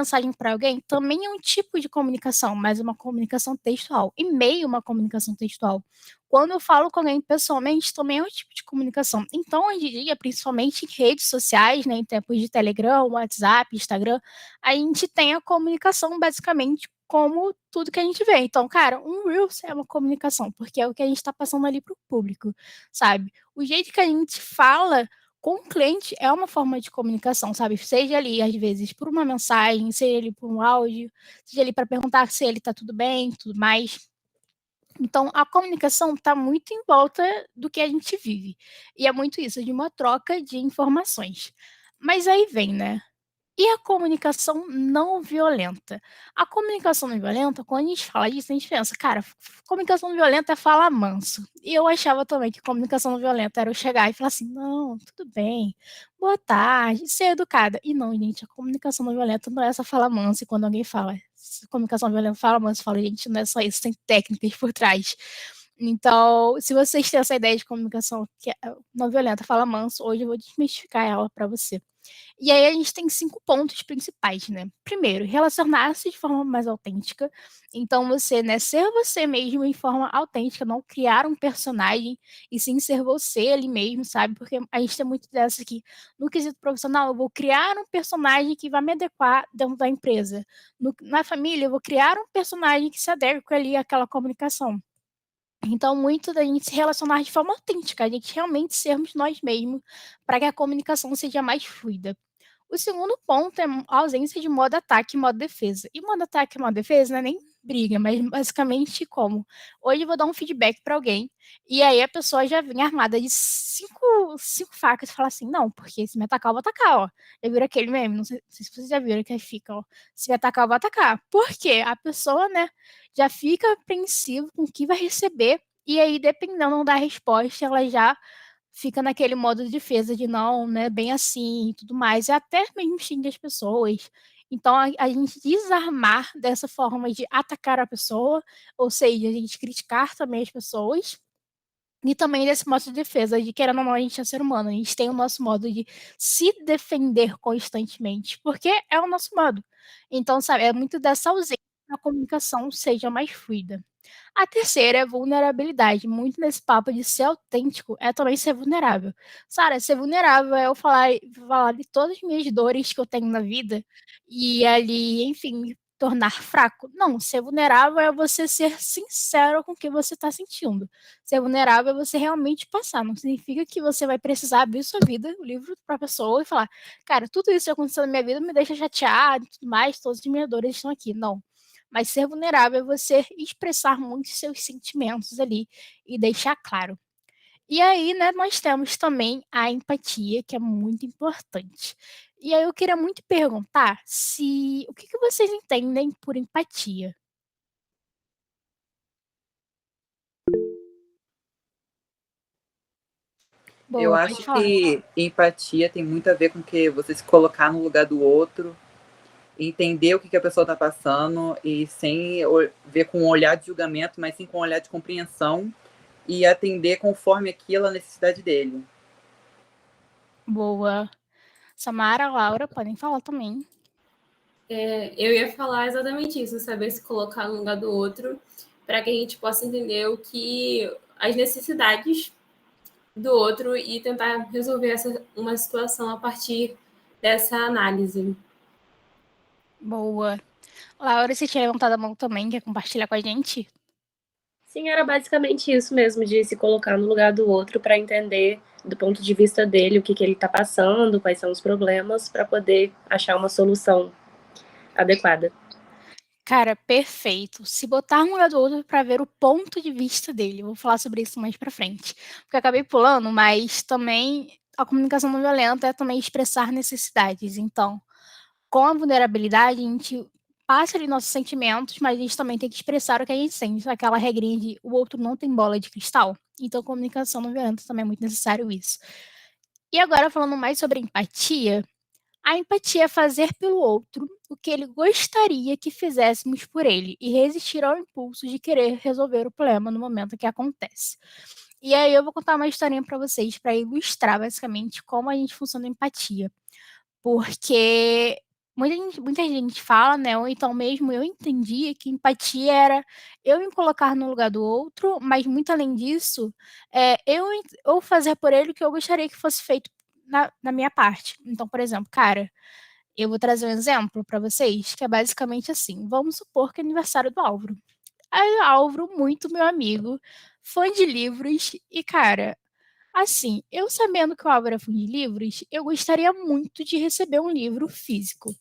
mensagem para alguém também é um tipo de comunicação, mas uma comunicação textual. E-mail é uma comunicação textual. Quando eu falo com alguém pessoalmente, também é um tipo de comunicação. Então, hoje em dia, principalmente em redes sociais, né, em tempos de Telegram, WhatsApp, Instagram, a gente tem a comunicação basicamente como tudo que a gente vê. Então, cara, um Reels é uma comunicação, porque é o que a gente está passando ali para o público, sabe? O jeito que a gente fala com o cliente é uma forma de comunicação, sabe? Seja ali, às vezes, por uma mensagem, seja ali por um áudio, seja ali para perguntar se ele está tudo bem, tudo mais. Então, a comunicação está muito em volta do que a gente vive. E é muito isso, de uma troca de informações. Mas aí vem, né? E a comunicação não violenta? A comunicação não violenta, quando a gente fala disso, a gente pensa, cara, comunicação não violenta é falar manso. E eu achava também que comunicação não violenta era eu chegar e falar assim, não, tudo bem, boa tarde, ser educada. E não, gente, a comunicação não violenta não é essa fala mansa. E quando alguém fala comunicação não violenta, fala manso, fala, gente, não é só isso, tem técnicas por trás. Então, se vocês têm essa ideia de comunicação que é não violenta, fala manso, hoje eu vou desmistificar ela para você. E aí a gente tem 5 pontos principais, né. Primeiro, relacionar-se de forma mais autêntica. Então você, né, ser você mesmo em forma autêntica, não criar um personagem, e sim ser você ali mesmo, sabe. Porque a gente tem muito dessa aqui, no quesito profissional, eu vou criar um personagem que vai me adequar dentro da empresa. Na família, eu vou criar um personagem que se adeque ali àquela comunicação. Então, muito da gente se relacionar de forma autêntica, a gente realmente sermos nós mesmos, para que a comunicação seja mais fluida. O segundo ponto é a ausência de modo ataque e modo defesa. E modo ataque e modo defesa não é nem briga, mas basicamente como? Hoje eu vou dar um feedback para alguém, e aí a pessoa já vem armada de cinco facas e fala assim, não, porque se me atacar, eu vou atacar, ó. Já viram aquele meme? Não sei se vocês já viram, que aí fica, ó, se me atacar, eu vou atacar. Por quê? A pessoa, né, já fica apreensiva com o que vai receber, e aí, dependendo da resposta, ela já fica naquele modo de defesa de não, né, bem assim e tudo mais, e até mesmo xinga as pessoas. Então a gente desarmar dessa forma de atacar a pessoa, ou seja, a gente criticar também as pessoas, e também desse modo de defesa de querendo ou não a gente é ser humano, a gente tem o nosso modo de se defender constantemente, porque é o nosso modo. Então, sabe, é muito dessa ausência da comunicação seja mais fluida. A terceira é vulnerabilidade. Muito nesse papo de ser autêntico é também ser vulnerável. Sara, ser vulnerável é eu falar de todas as minhas dores que eu tenho na vida e ali, enfim, me tornar fraco. Não, ser vulnerável é você ser sincero com o que você está sentindo. Ser vulnerável é você realmente passar. Não significa que você vai precisar abrir sua vida, o livro para a pessoa e falar, cara, tudo isso que aconteceu na minha vida me deixa chateado e tudo mais, todas as minhas dores estão aqui. Não, mas ser vulnerável é você expressar muito seus sentimentos ali e deixar claro. E aí, né, nós temos também a empatia, que é muito importante. E aí eu queria muito perguntar se o que que vocês entendem por empatia? Eu Boa, pode acho falar. que empatia tem muito a ver com que você se colocar no lugar do outro, entender o que a pessoa está passando e sem ver com um olhar de julgamento, mas sim com um olhar de compreensão e atender conforme aquilo a necessidade dele. Boa. Samara, Laura, podem falar também. Eu ia falar exatamente isso, saber se colocar no lugar do outro, para que a gente possa entender as necessidades do outro e tentar resolver uma situação a partir dessa análise. Boa. Laura, você tinha levantado a mão também, quer compartilhar com a gente? Sim, era basicamente isso mesmo, de se colocar no lugar do outro para entender do ponto de vista dele o que, que ele está passando, quais são os problemas, para poder achar uma solução adequada. Cara, perfeito. Se botar um lado do outro para ver o ponto de vista dele. Eu vou falar sobre isso mais pra frente. Porque eu acabei pulando, mas também a comunicação não violenta é também expressar necessidades. Então, com a vulnerabilidade, a gente passa ali nossos sentimentos, mas a gente também tem que expressar o que a gente sente. Aquela regrinha de o outro não tem bola de cristal. Então, comunicação não violenta também é muito necessário isso. E agora, falando mais sobre empatia, a empatia é fazer pelo outro o que ele gostaria que fizéssemos por ele e resistir ao impulso de querer resolver o problema no momento que acontece. E aí eu vou contar uma historinha para vocês para ilustrar basicamente como a gente funciona a empatia. Porque muita gente fala, né, ou então mesmo eu entendia que empatia era eu me colocar no lugar do outro, mas muito além disso, eu fazer por ele o que eu gostaria que fosse feito na minha parte. Então, por exemplo, cara, eu vou trazer um exemplo para vocês, que é basicamente assim: vamos supor que é aniversário do Álvaro. Aí o Álvaro, muito meu amigo, fã de livros, e cara, assim, eu sabendo que o Álvaro é fã de livros, eu gostaria muito de receber um livro físico.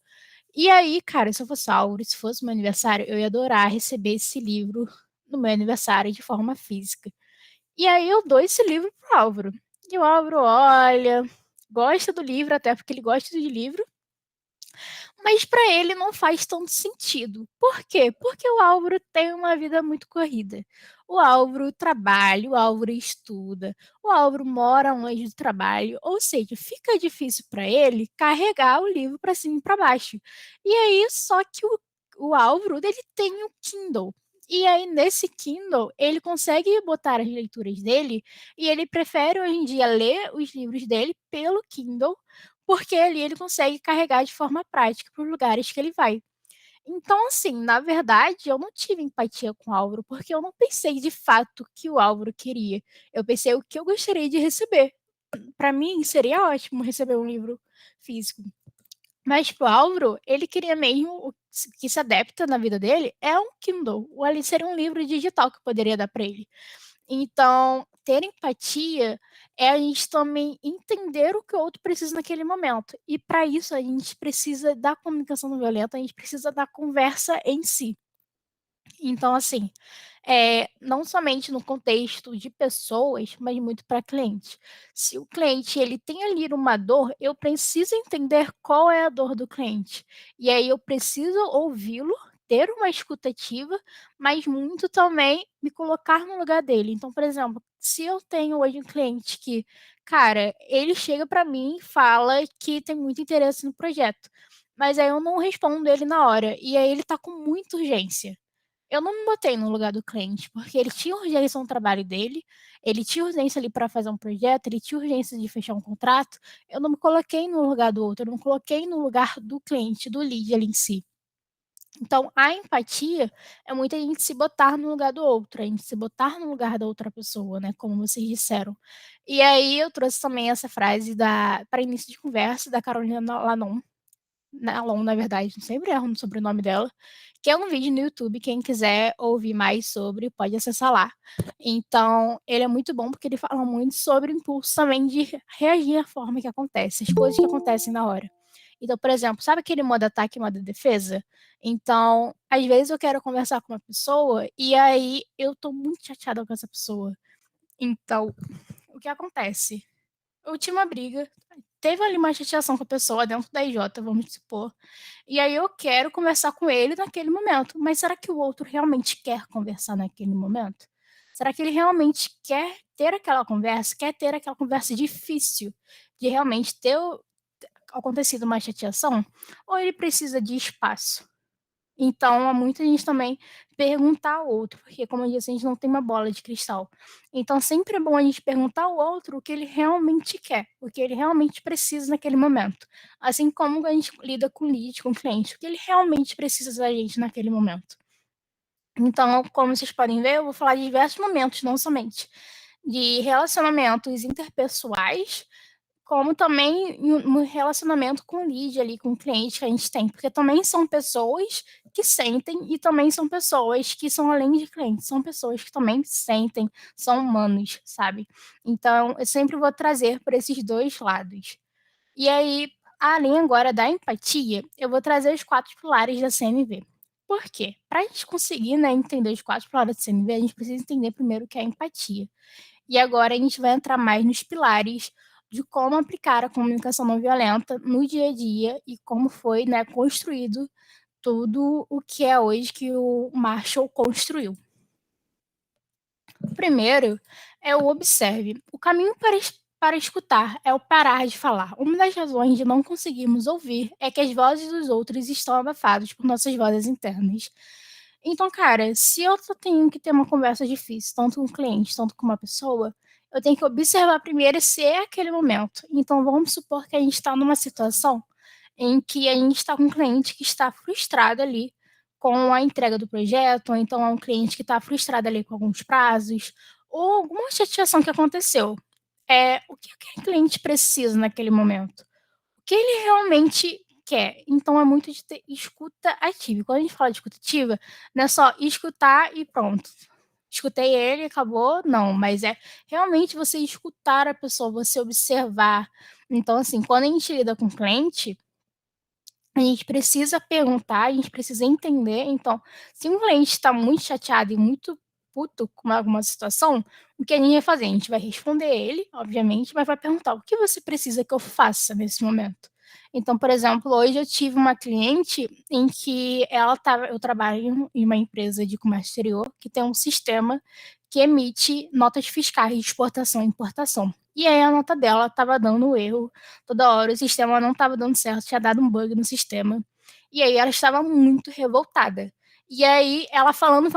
E aí, cara, se eu fosse Álvaro, se fosse meu aniversário, eu ia adorar receber esse livro no meu aniversário de forma física. E aí eu dou esse livro pro Álvaro. E o Álvaro olha, gosta do livro, até porque ele gosta de livro, mas para ele não faz tanto sentido. Por quê? Porque o Álvaro tem uma vida muito corrida. O Álvaro trabalha, o Álvaro estuda, o Álvaro mora longe do trabalho, ou seja, fica difícil para ele carregar o livro para cima e para baixo. E aí, só que o Álvaro, ele tem o Kindle. E aí, nesse Kindle, ele consegue botar as leituras dele e ele prefere hoje em dia ler os livros dele pelo Kindle porque ali ele consegue carregar de forma prática para os lugares que ele vai. Então, assim, na verdade, eu não tive empatia com o Álvaro, porque eu não pensei de fato o que o Álvaro queria. Eu pensei o que eu gostaria de receber. Para mim, seria ótimo receber um livro físico. Mas pro Álvaro, ele queria mesmo o que se adapta na vida dele é um Kindle. Ou ali seria um livro digital que eu poderia dar para ele. Então, ter empatia é a gente também entender o que o outro precisa naquele momento. E para isso a gente precisa da comunicação não violenta, a gente precisa da conversa em si. Então, assim, não somente no contexto de pessoas, mas muito para cliente. Se o cliente ele tem ali uma dor, eu preciso entender qual é a dor do cliente. E aí eu preciso ouvi-lo, ter uma escutativa, mas muito também me colocar no lugar dele. Então, por exemplo, se eu tenho hoje um cliente que, cara, ele chega para mim e fala que tem muito interesse no projeto, mas aí eu não respondo ele na hora, e aí ele está com muita urgência. Eu não me botei no lugar do cliente, porque ele tinha urgência no trabalho dele, ele tinha urgência ali para fazer um projeto, ele tinha urgência de fechar um contrato. Eu não me coloquei no lugar do outro, eu não me coloquei no lugar do cliente, do lead ali em si. Então, a empatia é muito a gente se botar no lugar do outro, a gente se botar no lugar da outra pessoa, né? Como vocês disseram. E aí eu trouxe também essa frase para início de conversa da Carolina Lanon, Nalon, na verdade, sempre erro no sobrenome dela, que é um vídeo no YouTube, quem quiser ouvir mais sobre, pode acessar lá. Então, ele é muito bom porque ele fala muito sobre o impulso também de reagir à forma que acontece, as coisas que acontecem na hora. Então, por exemplo, sabe aquele modo ataque e modo defesa? Então, às vezes eu quero conversar com uma pessoa e aí eu tô muito chateada com essa pessoa. Então, o que acontece? Última briga, teve ali uma chateação com a pessoa dentro da IJ, vamos supor, e aí eu quero conversar com ele naquele momento, mas será que o outro realmente quer conversar naquele momento? Será que ele realmente quer ter aquela conversa, quer ter aquela conversa difícil, de realmente ter acontecido uma chateação? Ou ele precisa de espaço? Então, há muita gente também perguntar ao outro, porque, como eu disse, a gente não tem uma bola de cristal. Então, sempre é bom a gente perguntar ao outro o que ele realmente quer, o que ele realmente precisa naquele momento. Assim como a gente lida com lead, com cliente, o que ele realmente precisa da gente naquele momento. Então, como vocês podem ver, eu vou falar de diversos momentos, não somente de relacionamentos interpessoais, como também no relacionamento com o lead ali, com o cliente que a gente tem, porque também são pessoas que sentem e também são pessoas que são além de clientes, são pessoas que também sentem, são humanos, sabe? Então, eu sempre vou trazer por esses dois lados. E aí, além agora da empatia, eu vou trazer os 4 pilares da CNV. Por quê? Para a gente conseguir, né, entender os 4 pilares da CNV, a gente precisa entender primeiro o que é empatia. E agora a gente vai entrar mais nos pilares de como aplicar a comunicação não violenta no dia a dia e como foi, né, construído tudo o que é hoje que o Marshall construiu. O primeiro é o observe. O caminho para escutar é o parar de falar. Uma das razões de não conseguirmos ouvir é que as vozes dos outros estão abafadas por nossas vozes internas. Então, cara, se eu tenho que ter uma conversa difícil, tanto com o cliente, tanto com uma pessoa, eu tenho que observar primeiro se é aquele momento. Então, vamos supor que a gente está numa situação em que a gente está com um cliente que está frustrado ali com a entrega do projeto, ou então é um cliente que está frustrado ali com alguns prazos, ou alguma chateação que aconteceu. O que aquele cliente precisa naquele momento? O que ele realmente quer? Então é muito de ter escuta ativa. E quando a gente fala de escuta ativa, não é só escutar e pronto. Escutei ele, acabou. Não, mas é realmente você escutar a pessoa, você observar. Então, assim, quando a gente lida com cliente, a gente precisa perguntar, a gente precisa entender. Então, se um cliente está muito chateado e muito puto com alguma situação, o que a gente vai fazer? A gente vai responder ele, obviamente, mas vai perguntar: o que você precisa que eu faça nesse momento? Então, por exemplo, hoje eu tive uma cliente em que eu trabalho em uma empresa de comércio exterior que tem um sistema que emite notas fiscais de exportação e importação. E aí a nota dela estava dando erro toda hora, o sistema não estava dando certo, tinha dado um bug no sistema. E aí ela estava muito revoltada. E aí ela falando,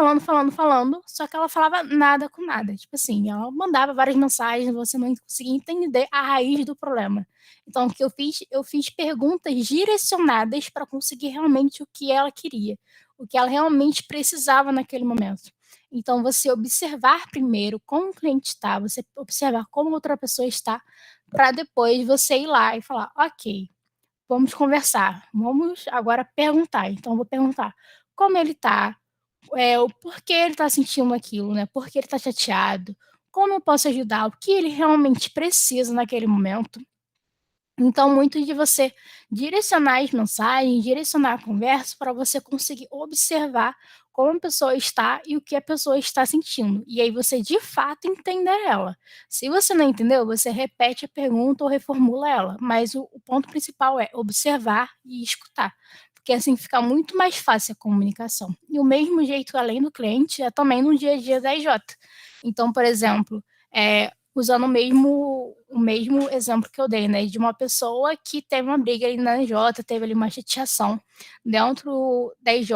só que ela falava nada com nada. Tipo assim, ela mandava várias mensagens, você não conseguia entender a raiz do problema. Então, o que eu fiz? Eu fiz perguntas direcionadas para conseguir realmente o que ela queria, o que ela realmente precisava naquele momento. Então, você observar primeiro como o cliente está, você observar como outra pessoa está, para depois você ir lá e falar: ok, vamos conversar, vamos agora perguntar. Então, eu vou perguntar como ele está, o porquê ele está sentindo aquilo, né? Por que ele está chateado, como eu posso ajudar, o que ele realmente precisa naquele momento. Então, muito de você direcionar as mensagens, direcionar a conversa para você conseguir observar como a pessoa está e o que a pessoa está sentindo. E aí você, de fato, entender ela. Se você não entendeu, você repete a pergunta ou reformula ela. Mas o ponto principal é observar e escutar. Porque assim fica muito mais fácil a comunicação. E o mesmo jeito, além do cliente, é também no dia a dia da IJ. Então, por exemplo, usando o mesmo exemplo que eu dei, né, de uma pessoa que teve uma briga ali na IJ, teve ali uma chateação dentro da IJ,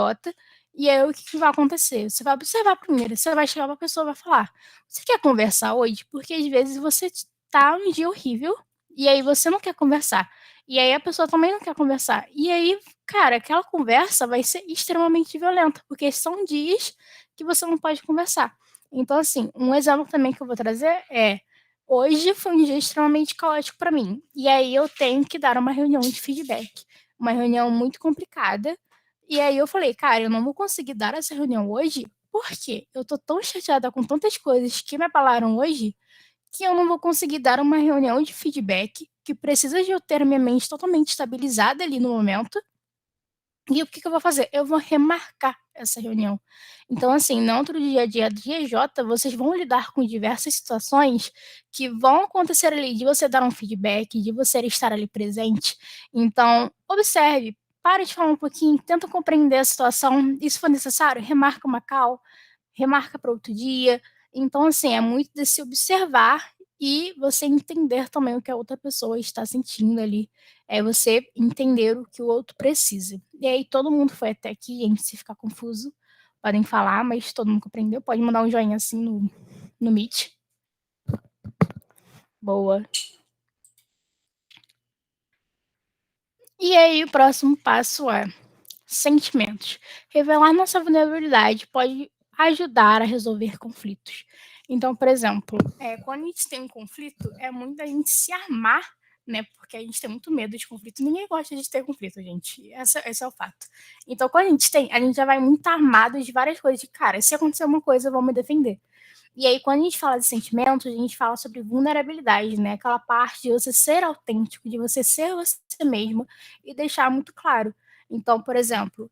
e aí o que vai acontecer? Você vai observar primeiro, você vai chegar para a pessoa e vai falar: você quer conversar hoje? Porque às vezes você tá um dia horrível, e aí você não quer conversar. E aí a pessoa também não quer conversar. E aí, cara, aquela conversa vai ser extremamente violenta, porque são dias que você não pode conversar. Então, assim, um exemplo também que eu vou trazer hoje foi um dia extremamente caótico para mim. E aí eu tenho que dar uma reunião de feedback, uma reunião muito complicada. E aí eu falei: cara, eu não vou conseguir dar essa reunião hoje, porque eu tô tão chateada com tantas coisas que me abalaram hoje, que eu não vou conseguir dar uma reunião de feedback, que precisa de eu ter minha mente totalmente estabilizada ali no momento. E o que eu vou fazer? Eu vou remarcar essa reunião. Então, assim, dentro do dia a dia do GJ, vocês vão lidar com diversas situações que vão acontecer ali, de você dar um feedback, de você estar ali presente. Então, observe, para de falar um pouquinho, tenta compreender a situação, e se for necessário, remarca uma call, remarca para outro dia. Então, assim, é muito de se observar e você entender também o que a outra pessoa está sentindo ali. É você entender o que o outro precisa. E aí, todo mundo foi até aqui, gente, se ficar confuso, podem falar, mas todo mundo compreendeu. Pode mandar um joinha assim no Meet. Boa. E aí, o próximo passo é sentimentos. Revelar nossa vulnerabilidade pode ajudar a resolver conflitos. Então, por exemplo, quando a gente tem um conflito, é muito a gente se armar, né? Porque a gente tem muito medo de conflito. Ninguém gosta de ter conflito, gente. Esse é o fato. Então, quando a gente já vai muito armado de várias coisas. De, cara, se acontecer uma coisa, eu vou me defender. E aí, quando a gente fala de sentimentos, a gente fala sobre vulnerabilidade, né? Aquela parte de você ser autêntico, de você ser você mesmo e deixar muito claro. Então, por exemplo,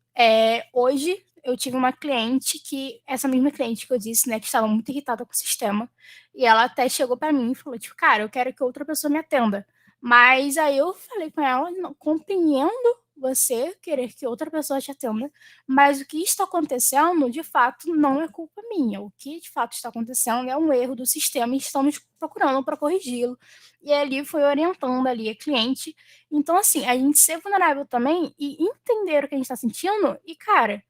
hoje eu tive uma cliente essa mesma cliente que eu disse, né, que estava muito irritada com o sistema, e ela até chegou para mim e falou, tipo, cara, eu quero que outra pessoa me atenda. Mas aí eu falei com ela: não, compreendo você querer que outra pessoa te atenda, mas o que está acontecendo, de fato, não é culpa minha. O que de fato está acontecendo é um erro do sistema e estamos procurando para corrigi-lo. E ali foi orientando ali a cliente. Então, assim, a gente ser vulnerável também e entender o que a gente está sentindo e, cara,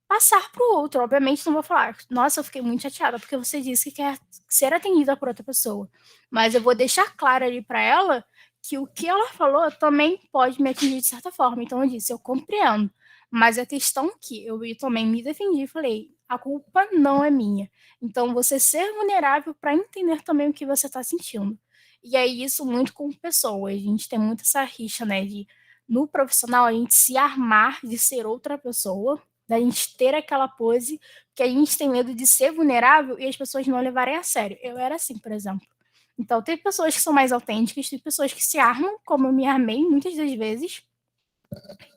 passar para o outro. Obviamente, não vou falar: nossa, eu fiquei muito chateada porque você disse que quer ser atendida por outra pessoa. Mas eu vou deixar claro ali para ela que o que ela falou também pode me atingir de certa forma. Então eu disse, eu compreendo. Mas a questão que eu também me defendi e falei, a culpa não é minha. Então você ser vulnerável para entender também o que você está sentindo. E aí isso muito com pessoas. A gente tem muito essa rixa, né? De no profissional a gente se armar de ser outra pessoa, da gente ter aquela pose que a gente tem medo de ser vulnerável e as pessoas não levarem a sério. Eu era assim, por exemplo. Então, tem pessoas que são mais autênticas, tem pessoas que se armam, como eu me armei muitas das vezes.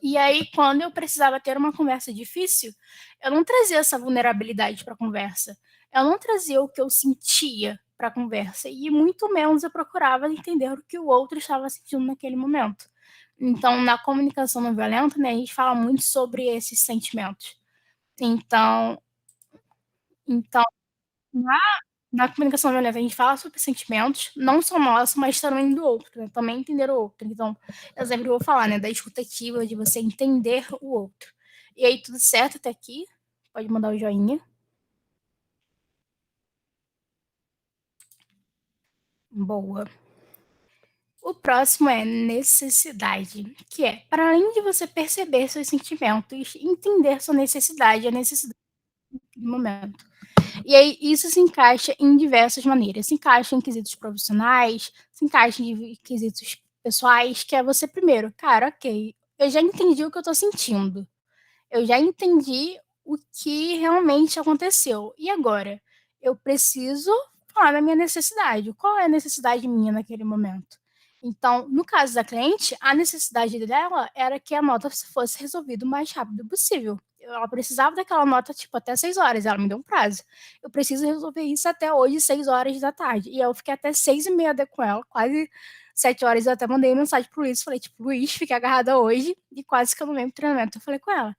E aí, quando eu precisava ter uma conversa difícil, eu não trazia essa vulnerabilidade para a conversa. Eu não trazia o que eu sentia para a conversa. E muito menos eu procurava entender o que o outro estava sentindo naquele momento. Então, na comunicação não violenta, né, a gente fala muito sobre esses sentimentos. Então na comunicação violenta, a gente fala sobre sentimentos, não só nossos, mas também do outro, né? Também entender o outro. Então, eu sempre vou falar, né, da escutativa, de você entender o outro. E aí, tudo certo até aqui? Pode mandar o joinha. Boa. O próximo é necessidade, que é, para além de você perceber seus sentimentos, entender sua necessidade, a necessidade do momento. E aí isso se encaixa em diversas maneiras. Se encaixa em quesitos profissionais, se encaixa em quesitos pessoais, que é você primeiro, cara, ok, eu já entendi o que eu tô sentindo. Eu já entendi o que realmente aconteceu. E agora? Eu preciso falar da minha necessidade. Qual é a necessidade minha naquele momento? Então, no caso da cliente, a necessidade dela era que a nota fosse resolvida o mais rápido possível. Ela precisava daquela nota, tipo, até 6 horas. Ela me deu um prazo. Eu preciso resolver isso até hoje, 6 horas da tarde. E eu fiquei até 6h30 com ela, quase 7 horas. Eu até mandei mensagem pro Luiz. Falei, tipo, Luiz, fiquei agarrada hoje. E quase que eu não lembro do treinamento. Eu falei com ela,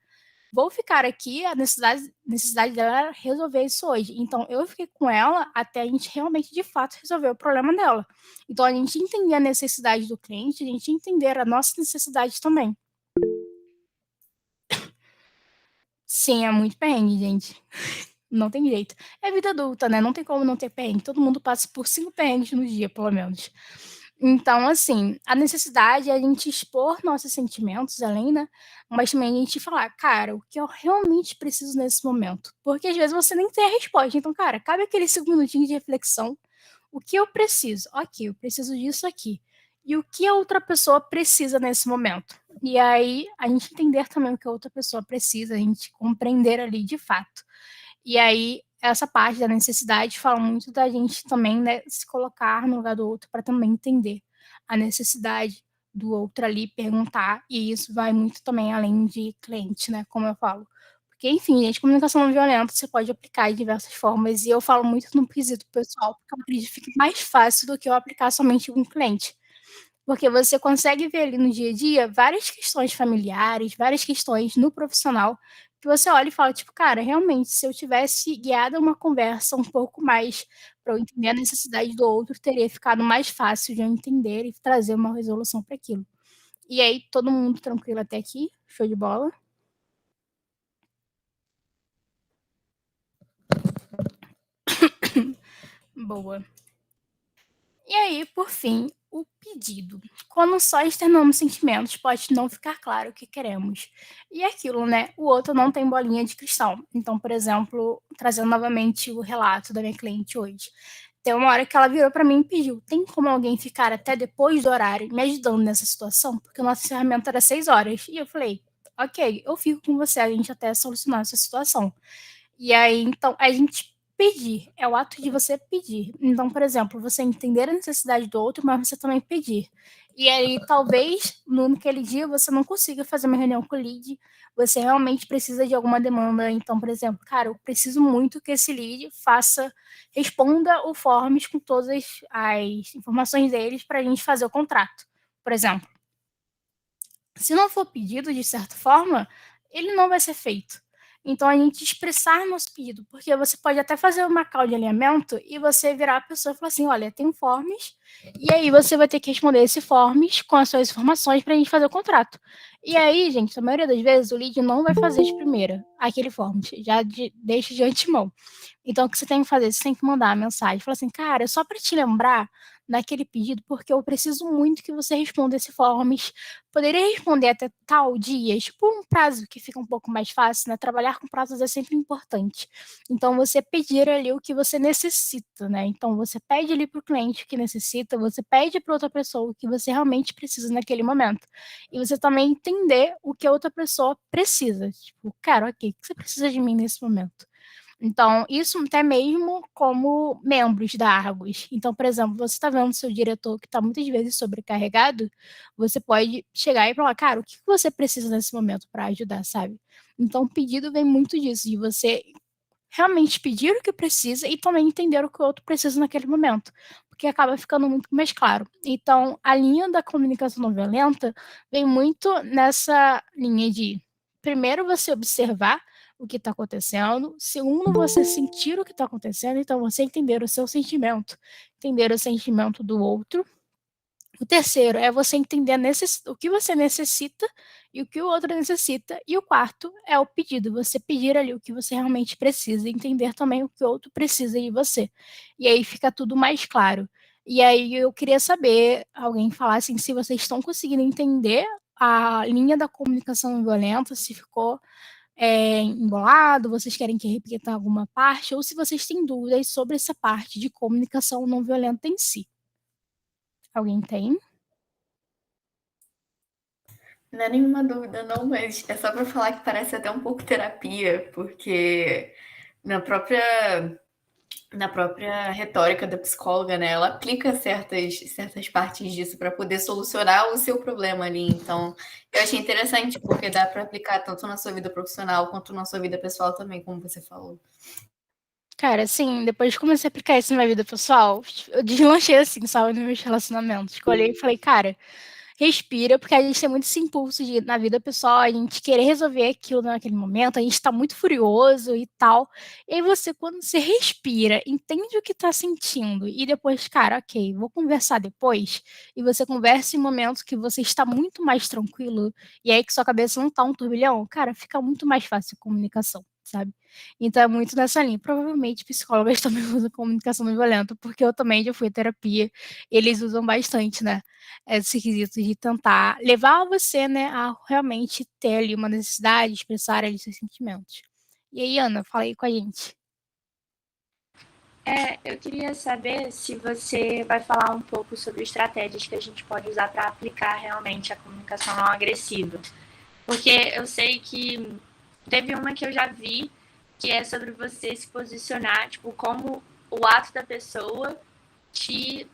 vou ficar aqui, a necessidade dela era resolver isso hoje. Então, eu fiquei com ela até a gente realmente, de fato, resolver o problema dela. Então, a gente entender a necessidade do cliente, a gente entender a nossa necessidade também. Sim, é muito perrengue, gente. Não tem jeito. É vida adulta, né? Não tem como não ter perrengue. Todo mundo passa por 5 perrengues no dia, pelo menos. Então, assim, a necessidade é a gente expor nossos sentimentos além, né? Mas também a gente falar, cara, o que eu realmente preciso nesse momento? Porque às vezes você nem tem a resposta. Então, cara, cabe aquele 5 minutinhos de reflexão. O que eu preciso? Ok, eu preciso disso aqui. E o que a outra pessoa precisa nesse momento? E aí, a gente entender também o que a outra pessoa precisa, a gente compreender ali de fato. E aí, essa parte da necessidade fala muito da gente também, né, se colocar no lugar do outro para também entender a necessidade do outro ali, perguntar, e isso vai muito também além de cliente, né, como eu falo. Porque, enfim, gente, comunicação não violenta você pode aplicar de diversas formas, e eu falo muito no quesito pessoal, porque eu acredito que fica mais fácil do que eu aplicar somente com cliente. Porque você consegue ver ali no dia a dia várias questões familiares, várias questões no profissional, que você olha e fala, tipo, cara, realmente, se eu tivesse guiado uma conversa um pouco mais para eu entender a necessidade do outro, teria ficado mais fácil de eu entender e trazer uma resolução para aquilo. E aí, todo mundo tranquilo até aqui? Show de bola? Boa. E aí, por fim, o pedido. Quando só externamos sentimentos, pode não ficar claro o que queremos. E é aquilo, né? O outro não tem bolinha de cristal. Então, por exemplo, trazendo novamente o relato da minha cliente hoje. Tem uma hora que ela virou para mim e pediu: tem como alguém ficar até depois do horário me ajudando nessa situação? Porque o nosso encerramento era 6 horas. E eu falei: ok, eu fico com você, a gente até solucionar essa situação. E aí, então, a gente pedir, é o ato de você pedir. Então, por exemplo, você entender a necessidade do outro, mas você também pedir. E aí, talvez, naquele dia, você não consiga fazer uma reunião com o lead, você realmente precisa de alguma demanda. Então, por exemplo, cara, eu preciso muito que esse lead responda o forms com todas as informações deles para a gente fazer o contrato, por exemplo. Se não for pedido, de certa forma, ele não vai ser feito. Então, a gente expressar nosso pedido, porque você pode até fazer uma call de alinhamento e você virar a pessoa e falar assim, olha, tem um forms, e aí você vai ter que responder esse forms com as suas informações para a gente fazer o contrato. E aí, gente, a maioria das vezes, o lead não vai fazer de primeira aquele forms, deixa de antemão. Então, o que você tem que fazer? Você tem que mandar a mensagem, falar assim, cara, só para te lembrar naquele pedido, porque eu preciso muito que você responda esse forms. Poderia responder até tal dia, tipo um prazo que fica um pouco mais fácil, né? Trabalhar com prazos é sempre importante. Então, você pedir ali o que você necessita, né? Então, você pede ali para o cliente o que necessita, você pede para outra pessoa o que você realmente precisa naquele momento. E você também entender o que a outra pessoa precisa. Tipo, cara, ok, o que você precisa de mim nesse momento? Então, isso até mesmo como membros da Argos. Então, por exemplo, você está vendo seu diretor que está muitas vezes sobrecarregado, você pode chegar e falar, cara, o que você precisa nesse momento para ajudar, sabe? Então, o pedido vem muito disso, de você realmente pedir o que precisa e também entender o que o outro precisa naquele momento, porque acaba ficando muito mais claro. Então, a linha da comunicação não violenta vem muito nessa linha de, primeiro, você observar o que está acontecendo, segundo, você sentir o que está acontecendo, então você entender o seu sentimento, entender o sentimento do outro. O terceiro é você entender o que você necessita e o que o outro necessita. E o quarto é o pedido, você pedir ali o que você realmente precisa e entender também o que o outro precisa de você. E aí fica tudo mais claro. E aí eu queria saber, alguém falar assim, se vocês estão conseguindo entender a linha da comunicação não violenta, se ficou embolado, vocês querem que repita alguma parte, ou se vocês têm dúvidas sobre essa parte de comunicação não violenta em si. Alguém tem? Não é nenhuma dúvida, não, mas é só para falar que parece até um pouco terapia, porque na própria retórica da psicóloga, né, ela aplica certas partes disso para poder solucionar o seu problema ali. Então, eu achei interessante, porque dá para aplicar tanto na sua vida profissional quanto na sua vida pessoal também, como você falou. Cara, assim, depois que comecei a aplicar isso na minha vida pessoal, eu deslanchei assim, sabe, nos meus relacionamentos. Escolhi e falei, cara, respira, porque a gente tem muito esse impulso de, na vida pessoal, a gente querer resolver aquilo naquele momento, a gente tá muito furioso e tal. E aí você, quando você respira, entende o que tá sentindo, e depois, cara, ok, vou conversar depois, e você conversa em momentos que você está muito mais tranquilo, e aí que sua cabeça não tá um turbilhão, cara, fica muito mais fácil a comunicação, sabe? Então é muito nessa linha. Provavelmente psicólogas também usam comunicação não violenta, porque eu também já fui à terapia, eles usam bastante, né? Esse quesito de tentar levar você, né, a realmente ter ali uma necessidade, expressar ali seus sentimentos. E aí, Ana, fala aí com a gente. Eu queria saber se você vai falar um pouco sobre estratégias que a gente pode usar para aplicar realmente a comunicação não agressiva. Porque eu sei que teve uma que eu já vi, que é sobre você se posicionar, tipo, como o ato da pessoa te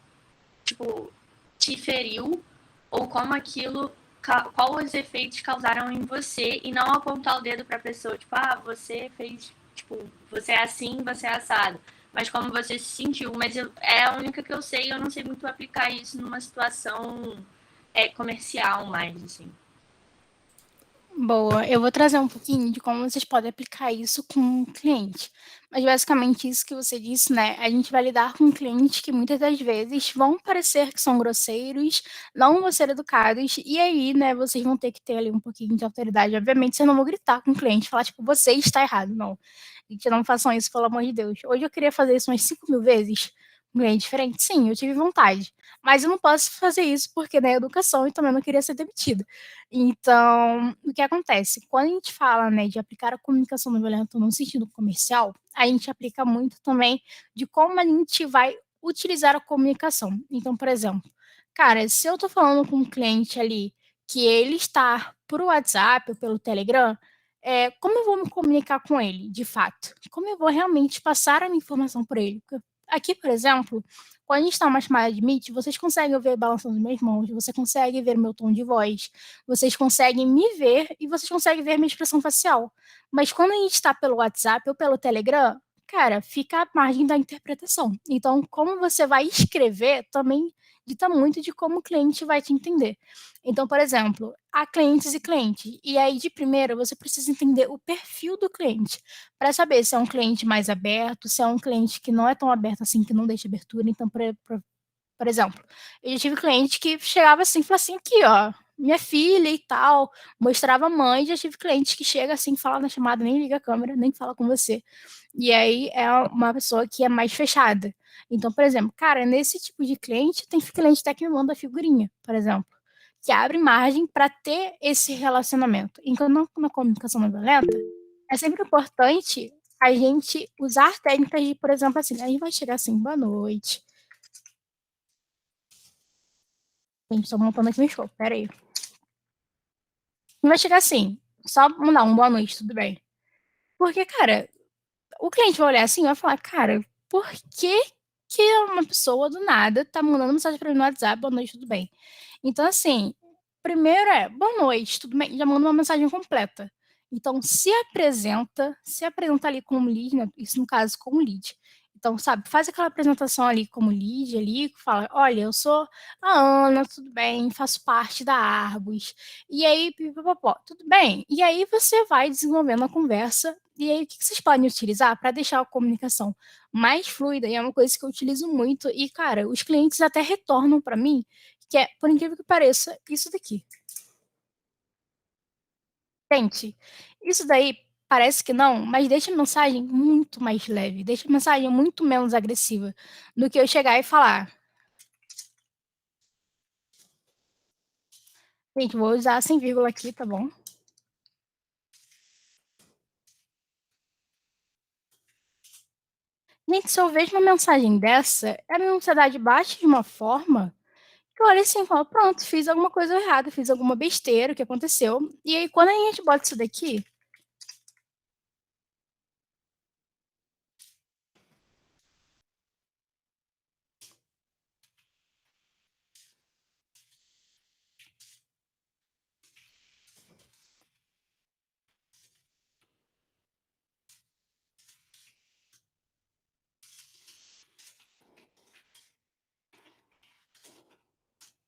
feriu, ou como aquilo, qual os efeitos causaram em você, e não apontar o dedo para a pessoa, tipo, você fez, tipo, você é assim, você é assado. Mas como você se sentiu. Mas é a única que eu sei, eu não sei muito aplicar isso numa situação comercial mais, assim. Boa, eu vou trazer um pouquinho de como vocês podem aplicar isso com o cliente. Mas basicamente isso que você disse, né? A gente vai lidar com clientes que muitas das vezes vão parecer que são grosseiros, não vão ser educados, e aí, né, vocês vão ter que ter ali um pouquinho de autoridade. Obviamente, vocês não vão gritar com o cliente, falar, tipo, você está errado. Não. Gente, não façam isso, pelo amor de Deus. Hoje eu queria fazer isso umas 5.000 vezes com um cliente diferente. Sim, eu tive vontade. Mas eu não posso fazer isso porque, né, educação e também não queria ser demitida. Então, o que acontece? Quando a gente fala, né, de aplicar a comunicação não violenta no sentido comercial, a gente aplica muito também de como a gente vai utilizar a comunicação. Então, por exemplo, cara, se eu tô falando com um cliente ali que ele está por WhatsApp ou pelo Telegram, como eu vou me comunicar com ele, de fato? Como eu vou realmente passar a minha informação para ele? Porque aqui, por exemplo, quando a gente está numa chamada de Meet, vocês conseguem ver balançando as minhas mãos, você consegue ver meu tom de voz, vocês conseguem me ver e vocês conseguem ver minha expressão facial. Mas quando a gente está pelo WhatsApp ou pelo Telegram, cara, fica à margem da interpretação. Então, como você vai escrever também dita muito de como o cliente vai te entender. Então, por exemplo, há clientes e clientes. E aí, de primeira, você precisa entender o perfil do cliente para saber se é um cliente mais aberto, se é um cliente que não é tão aberto assim, que não deixa abertura. Então, por exemplo, eu já tive cliente que chegava assim e falava assim, aqui, ó, minha filha e tal, mostrava a mãe, já tive clientes que chega assim, fala na chamada, nem liga a câmera, nem fala com você. E aí é uma pessoa que é mais fechada. Então, por exemplo, cara, nesse tipo de cliente, tem cliente até que me manda figurinha, por exemplo, que abre margem para ter esse relacionamento. Enquanto na comunicação não violenta, é sempre importante a gente usar técnicas de, por exemplo, assim, a gente vai chegar assim, boa noite. Gente, tô montando aqui meu show, peraí. Não vai chegar assim, só mandar um boa noite, tudo bem. Porque, cara, o cliente vai olhar assim e vai falar, cara, por que que uma pessoa do nada tá mandando mensagem pra mim no WhatsApp, boa noite, tudo bem. Então, assim, primeiro é, boa noite, tudo bem, já manda uma mensagem completa. Então, se apresenta ali como lead, né? Isso no caso como lead. Então, sabe, faz aquela apresentação ali como lead, ali, fala, olha, eu sou a Ana, tudo bem, faço parte da Arbus. E aí, pipipopó, tudo bem? E aí você vai desenvolvendo a conversa. E aí, o que vocês podem utilizar para deixar a comunicação mais fluida? E é uma coisa que eu utilizo muito. E, cara, os clientes até retornam para mim, que é, por incrível que pareça, isso daqui. Gente, isso daí parece que não, mas deixa a mensagem muito mais leve, deixa a mensagem muito menos agressiva do que eu chegar e falar. Gente, vou usar sem vírgula aqui, tá bom? Gente, se eu vejo uma mensagem dessa, a minha ansiedade bate de uma forma que eu olho assim e falo, pronto, fiz alguma coisa errada, fiz alguma besteira, o que aconteceu? E aí, quando a gente bota isso daqui,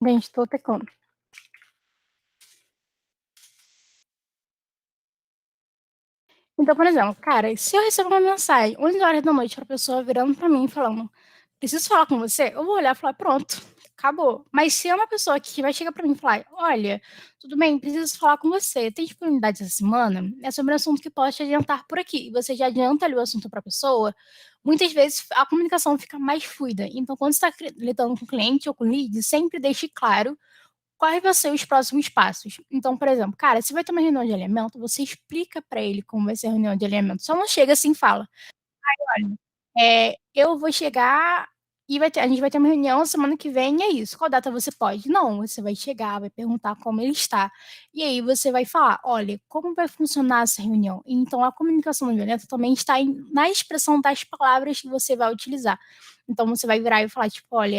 gente, tô teclando. Então, por exemplo, cara, se eu recebo uma mensagem 11 horas da noite, a pessoa virando pra mim e falando, preciso falar com você, eu vou olhar e falar, pronto, acabou. Mas se é uma pessoa que vai chegar pra mim e falar, olha, tudo bem, preciso falar com você, tem disponibilidade essa semana? É sobre um assunto que pode te adiantar por aqui. E você já adianta ali o assunto pra pessoa, muitas vezes a comunicação fica mais fluida. Então, quando você está lidando com cliente ou com lead, sempre deixe claro quais vão ser os próximos passos. Então, por exemplo, cara, se vai ter uma reunião de alinhamento, você explica para ele como vai ser a reunião de alinhamento. Só não chega assim e fala, olha, eu vou chegar e a gente vai ter uma reunião semana que vem, e é isso. Qual data você pode? Não, você vai chegar, vai perguntar como ele está. E aí você vai falar, olha, como vai funcionar essa reunião? Então, a comunicação não violenta também está na expressão das palavras que você vai utilizar. Então, você vai virar e falar, tipo, olha,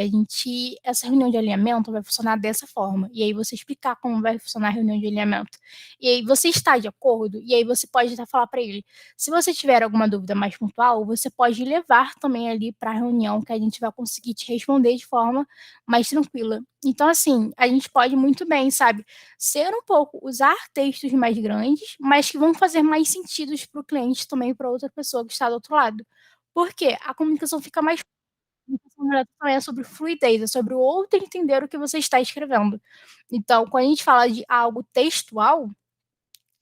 essa reunião de alinhamento vai funcionar dessa forma. E aí você explicar como vai funcionar a reunião de alinhamento. E aí você está de acordo? E aí você pode até falar para ele, se você tiver alguma dúvida mais pontual, você pode levar também ali para a reunião, que a gente vai conseguir te responder de forma mais tranquila. Então, assim, a gente pode muito bem, sabe, ser um pouco, usar textos mais grandes, mas que vão fazer mais sentido para o cliente também, para outra pessoa que está do outro lado. Porque a comunicação fica mais. A comunicação também é sobre fluidez, é sobre o outro entender o que você está escrevendo. Então, quando a gente fala de algo textual,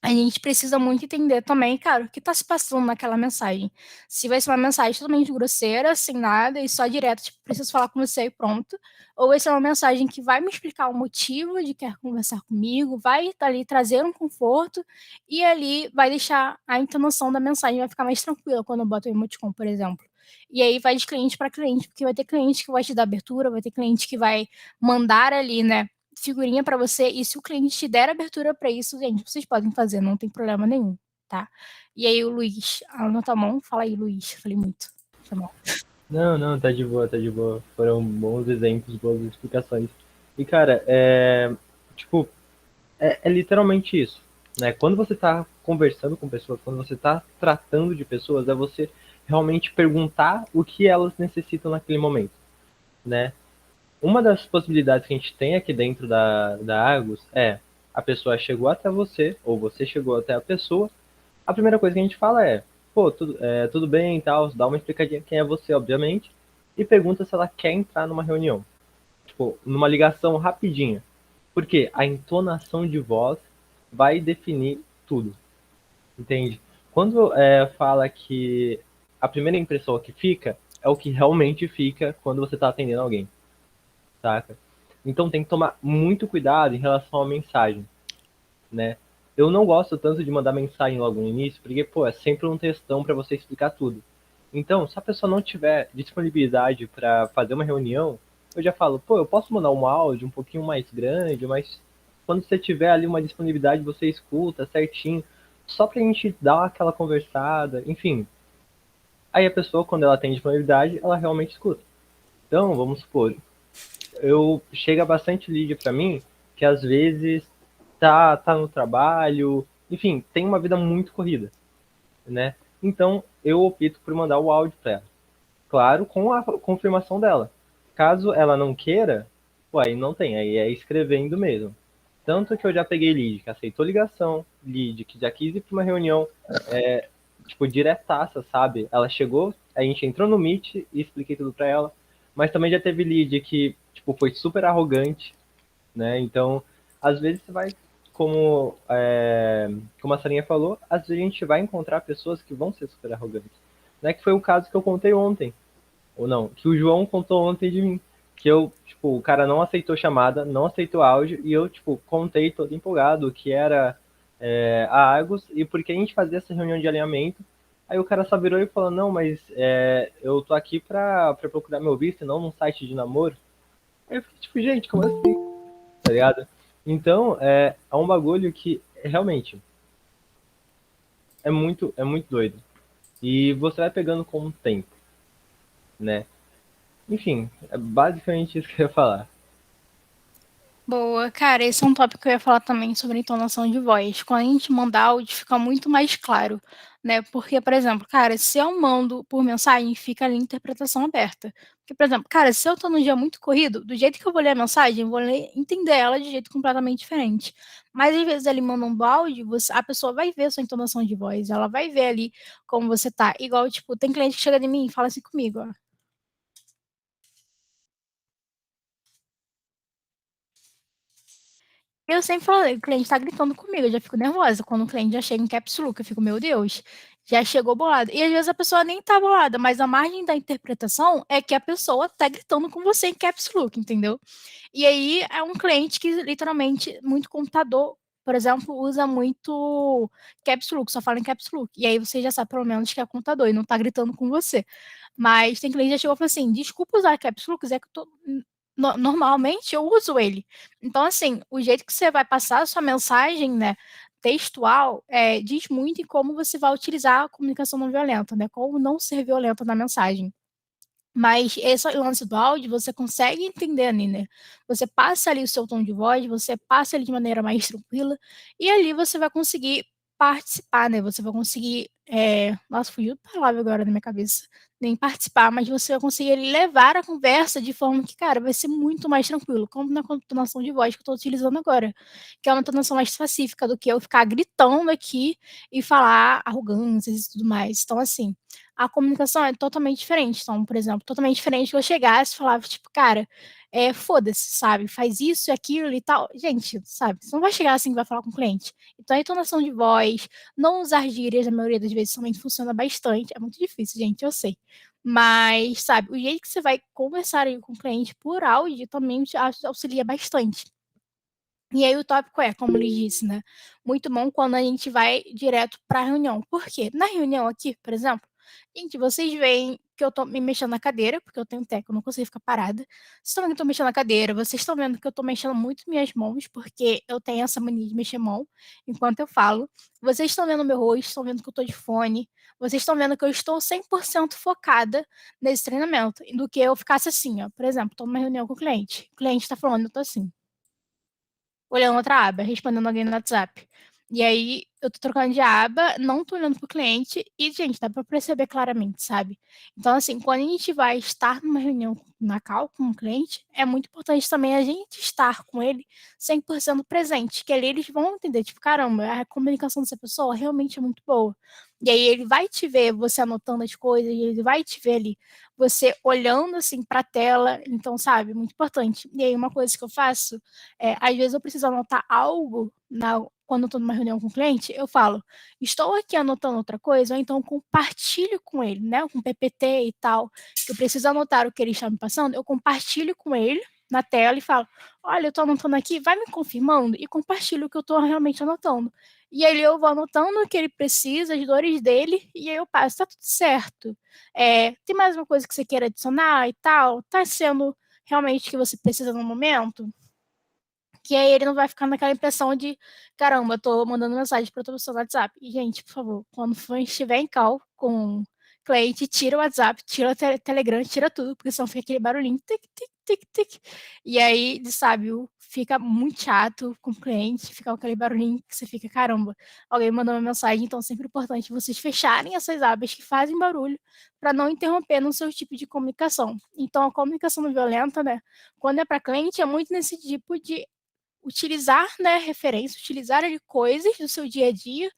a gente precisa muito entender também, cara, o que está se passando naquela mensagem. Se vai ser uma mensagem totalmente grosseira, sem nada, e só direto, tipo, preciso falar com você e pronto. Ou vai ser uma mensagem que vai me explicar o motivo de querer conversar comigo, vai ali trazer um conforto, e ali vai deixar a entonação da mensagem vai ficar mais tranquila quando eu boto o emoticon, por exemplo. E aí vai de cliente para cliente, porque vai ter cliente que vai te dar abertura, vai ter cliente que vai mandar ali, né, figurinha para você, e se o cliente te der abertura para isso, gente, vocês podem fazer, não tem problema nenhum, tá? E aí o Luiz, a Ana tá bom? Fala aí, Luiz, falei muito. Tá bom. Não, tá de boa, tá de boa. Foram bons exemplos, boas explicações. E, cara, tipo, é literalmente isso, né? Quando você tá conversando com pessoas, quando você tá tratando de pessoas, é você realmente perguntar o que elas necessitam naquele momento, né? Uma das possibilidades que a gente tem aqui dentro da Argus é a pessoa chegou até você, ou você chegou até a pessoa, a primeira coisa que a gente fala é, pô, tudo bem e tal, dá uma explicadinha quem é você, obviamente, e pergunta se ela quer entrar numa reunião. Tipo, numa ligação rapidinha. Porque a entonação de voz vai definir tudo, entende? Quando fala que a primeira impressão que fica é o que realmente fica quando você está atendendo alguém, saca? Então tem que tomar muito cuidado em relação à mensagem, né? Eu não gosto tanto de mandar mensagem logo no início, porque, pô, é sempre um textão para você explicar tudo. Então, se a pessoa não tiver disponibilidade para fazer uma reunião, eu já falo, pô, eu posso mandar um áudio um pouquinho mais grande, mas quando você tiver ali uma disponibilidade, você escuta certinho, só pra gente dar aquela conversada, enfim. Aí a pessoa, quando ela tem disponibilidade, ela realmente escuta. Então, vamos supor, chega bastante lead para mim que às vezes tá no trabalho, enfim, tem uma vida muito corrida, né? Então eu opto por mandar o áudio para ela. Claro, com a confirmação dela. Caso ela não queira, pô, aí não tem, aí é escrevendo mesmo. Tanto que eu já peguei lead que aceitou ligação, lead que já quis ir para uma reunião, tipo, diretaça, sabe? Ela chegou, a gente entrou no Meet e expliquei tudo para ela. Mas também já teve lead que, tipo, foi super arrogante, né? Então, às vezes você vai, como a Sarinha falou, às vezes a gente vai encontrar pessoas que vão ser super arrogantes. Né? Que foi o caso que eu contei ontem, ou não, que o João contou ontem de mim. Que eu, tipo, o cara não aceitou chamada, não aceitou áudio, e eu, tipo, contei todo empolgado que era a Argos, e porque a gente fazia essa reunião de alinhamento. Aí o cara só virou e falou, não, mas eu tô aqui pra procurar meu visto, e não num site de namoro. Aí eu fiquei tipo, gente, como assim? Tá ligado? Então, é um bagulho que realmente é muito doido. E você vai pegando com o tempo, né? Enfim, é basicamente isso que eu ia falar. Boa, cara, esse é um tópico que eu ia falar também sobre entonação de voz. Quando a gente manda áudio, fica muito mais claro, né? Porque, por exemplo, cara, se eu mando por mensagem, fica ali a interpretação aberta. Porque, por exemplo, cara, se eu tô num dia muito corrido, do jeito que eu vou ler a mensagem, eu vou entender ela de jeito completamente diferente. Mas às vezes ele mandando áudio, a pessoa vai ver a sua entonação de voz, ela vai ver ali como você tá. Igual, tipo, tem cliente que chega de mim e fala assim comigo, ó. Eu sempre falo, o cliente tá gritando comigo, eu já fico nervosa. Quando o cliente já chega em caps look, eu fico, meu Deus, já chegou bolado. E às vezes a pessoa nem tá bolada, mas a margem da interpretação é que a pessoa tá gritando com você em caps look, entendeu? E aí é um cliente que literalmente, muito computador, por exemplo, usa muito caps look, só fala em caps look. E aí você já sabe pelo menos que é computador e não tá gritando com você. Mas tem cliente que já chegou e falou assim: desculpa usar caps look, é que eu tô. Normalmente eu uso ele. Então, assim, o jeito que você vai passar a sua mensagem, né, textual, diz muito em como você vai utilizar a comunicação não violenta, né? Como não ser violenta na mensagem. Mas esse lance do áudio, você consegue entender ali, né? Você passa ali o seu tom de voz, você passa ele de maneira mais tranquila, e ali você vai conseguir participar, né? Você vai conseguir. Nossa, fugiu a palavra agora na minha cabeça. Nem participar, mas você vai conseguir levar a conversa de forma que, cara, vai ser muito mais tranquilo, como na entonação de voz que eu estou utilizando agora, que é uma entonação mais pacífica do que eu ficar gritando aqui e falar arrogâncias e tudo mais. Então, assim, a comunicação é totalmente diferente. Então, por exemplo, totalmente diferente que eu chegasse e falava, tipo, cara, foda-se, sabe? Faz isso e aquilo e tal. Gente, sabe? Você não vai chegar assim e vai falar com o cliente. Então, a entonação de voz, não usar gírias, na maioria das vezes, também funciona bastante. É muito difícil, gente, eu sei. Mas, sabe, o jeito que você vai conversar aí com o cliente por áudio também te auxilia bastante. E aí o tópico é, como lhe disse, né? Muito bom quando a gente vai direto para a reunião. Por quê? Na reunião aqui, por exemplo, gente, vocês veem que eu tô me mexendo na cadeira, porque eu tenho teco, eu não consigo ficar parada. Vocês estão vendo que eu tô mexendo na cadeira, vocês estão vendo que eu tô mexendo muito minhas mãos, porque eu tenho essa mania de mexer mão enquanto eu falo. Vocês estão vendo meu rosto, estão vendo que eu tô de fone. Vocês estão vendo que eu estou 100% focada nesse treinamento, do que eu ficasse assim, ó. Por exemplo, tô numa reunião com o cliente. O cliente tá falando, eu tô assim olhando outra aba, respondendo alguém no WhatsApp. E aí, eu tô trocando de aba, não tô olhando pro cliente e, gente, dá pra perceber claramente, sabe? Então, assim, quando a gente vai estar numa reunião na call com um cliente, é muito importante também a gente estar com ele 100% presente, que ali eles vão entender, tipo, caramba, a comunicação dessa pessoa realmente é muito boa. E aí ele vai te ver você anotando as coisas, e ele vai te ver ali, você olhando assim para a tela. Então, sabe, muito importante. E aí uma coisa que eu faço, às vezes eu preciso anotar algo quando eu estou numa reunião com o cliente, eu falo, estou aqui anotando outra coisa, ou então compartilho com ele, né, com PPT e tal, eu preciso anotar o que ele está me passando, eu compartilho com ele na tela e falo, olha, eu estou anotando aqui, vai me confirmando e compartilho o que eu estou realmente anotando. E aí eu vou anotando o que ele precisa, as dores dele, e aí eu passo, tá tudo certo. Tem mais uma coisa que você queira adicionar e tal? Tá sendo realmente o que você precisa no momento? Que aí ele não vai ficar naquela impressão de, caramba, eu tô mandando mensagem para outra pessoa no WhatsApp. E, gente, por favor, quando estiver em call com o cliente, tira o WhatsApp, tira o Telegram, tira tudo, porque senão fica aquele barulhinho, tic, tic, tic, tic. E aí, sabe, fica muito chato com o cliente, fica aquele barulhinho que você fica, caramba, alguém mandou uma mensagem. Então, sempre é importante vocês fecharem essas abas que fazem barulho para não interromper no seu tipo de comunicação. Então, a comunicação não violenta, né, quando é para cliente, é muito nesse tipo de utilizar, né, referência, utilizar ali coisas do seu dia a dia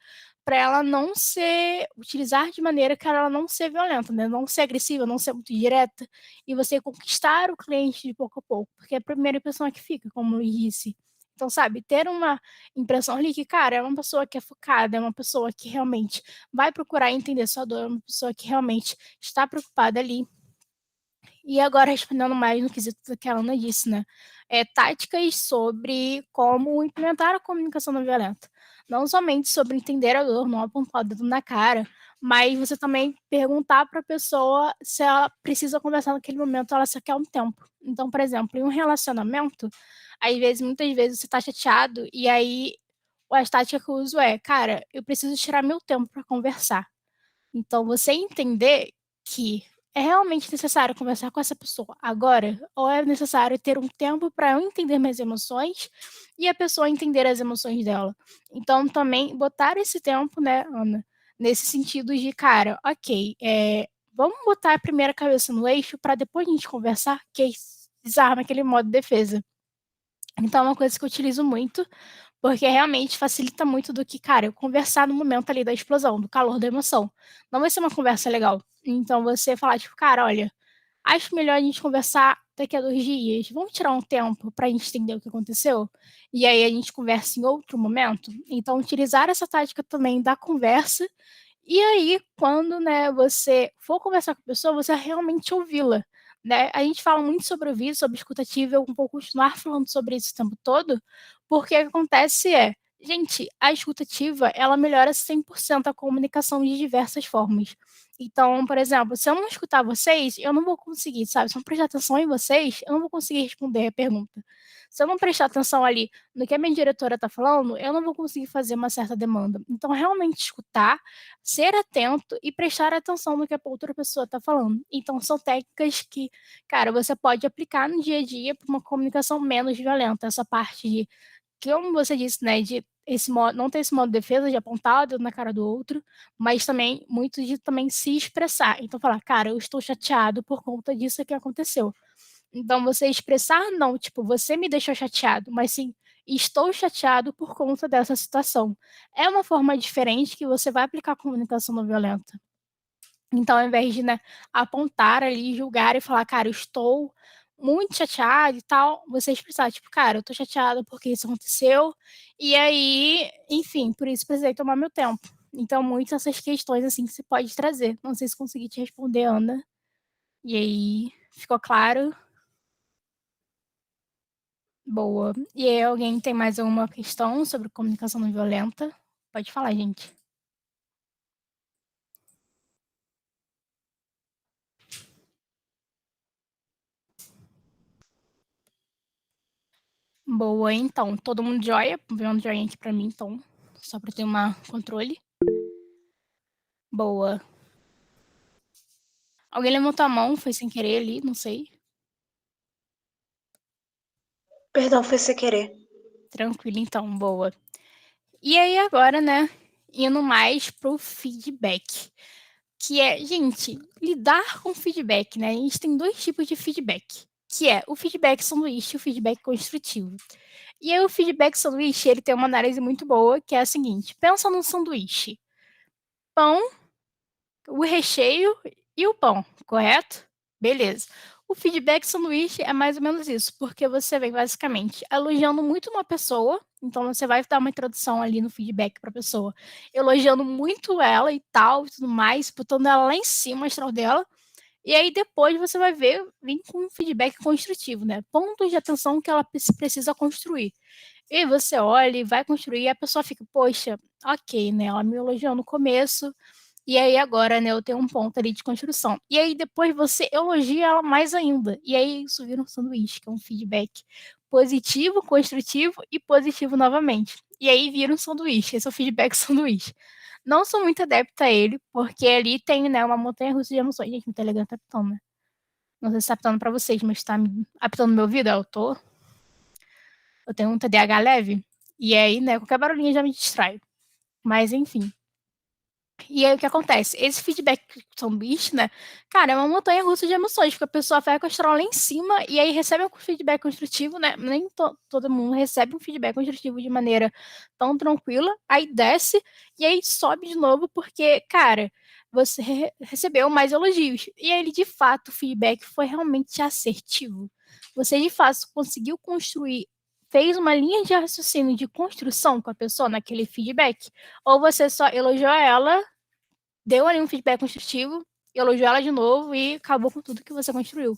para ela não ser, utilizar de maneira que ela não ser violenta, né, não ser agressiva, não ser muito direta, e você conquistar o cliente de pouco a pouco, porque é a primeira impressão que fica, como eu disse. Então, sabe, ter uma impressão ali que, cara, é uma pessoa que é focada, é uma pessoa que realmente vai procurar entender sua dor, é uma pessoa que realmente está preocupada ali. E agora, respondendo mais no quesito do que a Ana disse, né? Táticas sobre como implementar a comunicação não violenta. Não somente sobre entender a dor, não apontar o dedo na cara, mas você também perguntar para a pessoa se ela precisa conversar naquele momento, ela só quer um tempo. Então, por exemplo, em um relacionamento, às vezes, muitas vezes você está chateado, e aí a tática que eu uso é, cara, eu preciso tirar meu tempo para conversar. Então, você entender que é realmente necessário conversar com essa pessoa agora, ou é necessário ter um tempo para eu entender minhas emoções e a pessoa entender as emoções dela. Então, também botar esse tempo, né, Ana, nesse sentido de, cara, ok, vamos botar a primeira cabeça no eixo para depois a gente conversar, que desarma aquele modo de defesa. Então, é uma coisa que eu utilizo muito, porque realmente facilita muito do que, cara, eu conversar no momento ali da explosão, do calor da emoção. Não vai ser uma conversa legal. Então, você falar, tipo, cara, olha, acho melhor a gente conversar daqui a 2 dias. Vamos tirar um tempo para a gente entender o que aconteceu? E aí a gente conversa em outro momento? Então, utilizar essa tática também da conversa. E aí, quando, né, você for conversar com a pessoa, você realmente ouvi-la, né? A gente fala muito sobre ouvir, sobre escutativa, eu vou continuar falando sobre isso o tempo todo, porque o que acontece é, gente, a escutativa, ela melhora 100% a comunicação de diversas formas. Então, por exemplo, se eu não escutar vocês, eu não vou conseguir, sabe? Se eu não prestar atenção em vocês, eu não vou conseguir responder a pergunta. Se eu não prestar atenção ali no que a minha diretora está falando, eu não vou conseguir fazer uma certa demanda. Então, realmente escutar, ser atento e prestar atenção no que a outra pessoa está falando. Então, são técnicas que, cara, você pode aplicar no dia a dia para uma comunicação menos violenta. Essa parte de, como você disse, né, de esse modo, não ter esse modo de defesa de apontar o dedo na cara do outro, mas também muito de também se expressar. Então, falar, cara, eu estou chateado por conta disso que aconteceu. Então, você expressar não, tipo, você me deixou chateado, mas sim, estou chateado por conta dessa situação. É uma forma diferente que você vai aplicar a comunicação não violenta. Então, ao invés de, né, apontar ali, julgar e falar, cara, eu estou muito chateado e tal, você expressar, tipo, cara, eu tô chateada porque isso aconteceu, e aí, enfim, por isso precisei tomar meu tempo. Então, muitas essas questões, assim, que você pode trazer. Não sei se consegui te responder, Ana. E aí, ficou claro? Boa. E aí, alguém tem mais alguma questão sobre comunicação não violenta? Pode falar, gente. Boa, então. Todo mundo joia? Vendo joinha aqui pra mim, então. Só pra ter um controle. Boa. Alguém levantou a mão, foi sem querer ali, não sei. Perdão, foi sem querer. Tranquilo, então, boa. E aí agora, né, indo mais pro feedback. Que é, gente, lidar com feedback, né? A gente tem 2 tipos de feedback. Que é o feedback sanduíche e o feedback construtivo. E aí o feedback sanduíche, ele tem uma análise muito boa, que é a seguinte. Pensa num sanduíche. pão, o recheio e o pão, correto? Beleza. O feedback sanduíche é mais ou menos isso, porque você vem basicamente elogiando muito uma pessoa, então você vai dar uma introdução ali no feedback para a pessoa, elogiando muito ela e tal, e tudo mais, botando ela lá em cima, astral dela, e aí depois você vai vir com um feedback construtivo, né? Pontos de atenção que ela precisa construir. E você olha e vai construir, e a pessoa fica, poxa, ok, né? Ela me elogiou no começo, e aí agora, né, eu tenho um ponto ali de construção. E aí depois você elogia ela mais ainda. E aí isso vira um sanduíche, que é um feedback positivo, construtivo e positivo novamente. E aí vira um sanduíche, esse é o feedback sanduíche. Não sou muito adepta a ele, porque ali tem, né, uma montanha-russa de emoções. Gente, meu Telegram tá apitando, né? Não sei se tá apitando pra vocês, mas tá apitando no meu ouvido? Eu tô. Eu tenho um TDAH leve, e aí, né, qualquer barulhinho já me distrai. Mas, enfim. E aí, o que acontece? Esse feedback sanduíche, né, cara, é uma montanha-russa de emoções, porque a pessoa vai com a astral lá em cima, e aí recebe um feedback construtivo, né, nem todo mundo recebe um feedback construtivo de maneira tão tranquila, aí desce, e aí sobe de novo, porque, cara, você recebeu mais elogios. E aí, de fato, o feedback foi realmente assertivo. Você, de fato, conseguiu construir, fez uma linha de raciocínio de construção com a pessoa naquele feedback, ou você só elogiou ela, deu ali um feedback construtivo, elogiou ela de novo e acabou com tudo que você construiu.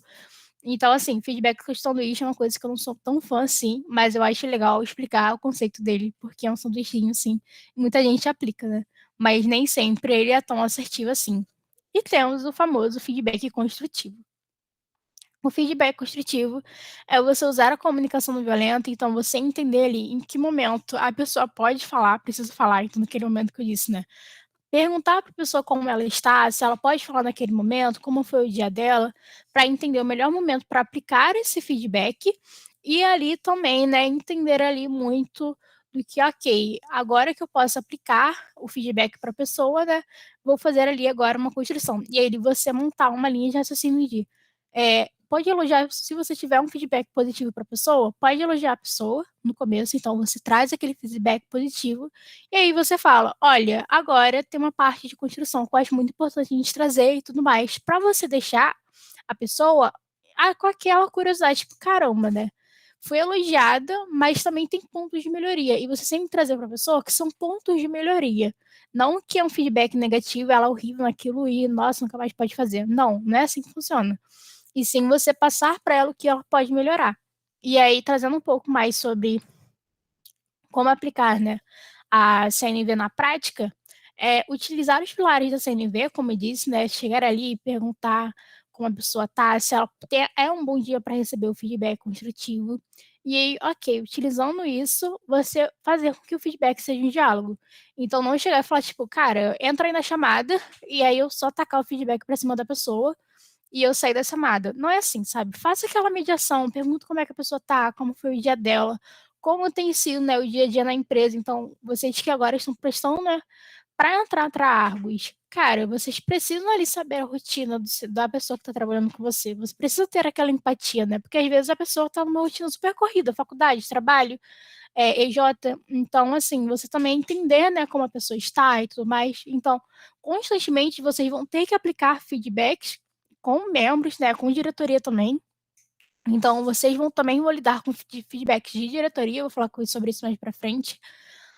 Então, assim, feedback com sanduíche é uma coisa que eu não sou tão fã assim, mas eu acho legal explicar o conceito dele, porque é um sanduichinho, assim, e muita gente aplica, né? Mas nem sempre ele é tão assertivo assim. E temos o famoso feedback construtivo. O feedback construtivo é você usar a comunicação não violenta, então você entender ali em que momento a pessoa pode falar, precisa falar, então naquele momento que eu disse, né? Perguntar para a pessoa como ela está, se ela pode falar naquele momento, como foi o dia dela, para entender o melhor momento para aplicar esse feedback e ali também, né, entender ali muito do que, ok, agora que eu posso aplicar o feedback para a pessoa, né, vou fazer ali agora uma construção. E aí você montar uma linha de raciocínio de pode elogiar, se você tiver um feedback positivo para a pessoa, pode elogiar a pessoa no começo, então você traz aquele feedback positivo, e aí você fala, olha, agora tem uma parte de construção que eu acho muito importante a gente trazer e tudo mais, para você deixar a pessoa com aquela curiosidade, tipo, caramba, né? Fui elogiada, mas também tem pontos de melhoria, e você sempre trazer para a pessoa que são pontos de melhoria. Não que é um feedback negativo, ela é horrível naquilo e, nossa, nunca mais pode fazer. Não, não é assim que funciona. E sim você passar para ela o que ela pode melhorar. E aí, trazendo um pouco mais sobre como aplicar, né, a CNV na prática, utilizar os pilares da CNV, como eu disse, né, chegar ali e perguntar como a pessoa tá, se ela é um bom dia para receber o feedback construtivo. E aí, ok, utilizando isso, você fazer com que o feedback seja um diálogo. Então, não chegar e falar, tipo, cara, entra aí na chamada, e aí eu só tacar o feedback para cima da pessoa, e eu sair da chamada. Não é assim, sabe? Faça aquela mediação, pergunta como é que a pessoa tá, como foi o dia dela, como tem sido, né, o dia a dia na empresa. Então, vocês que agora estão prestando, né, para entrar para Argos, cara, vocês precisam ali saber a rotina da pessoa que está trabalhando com você. Você precisa ter aquela empatia, né? Porque às vezes a pessoa está numa rotina super corrida, faculdade, trabalho, EJ. Então, assim, você também entender, né, como a pessoa está e tudo mais. Então, constantemente vocês vão ter que aplicar feedbacks com membros, né, com diretoria também. Então, vocês também vão lidar com feedbacks de diretoria, eu vou falar sobre isso mais para frente.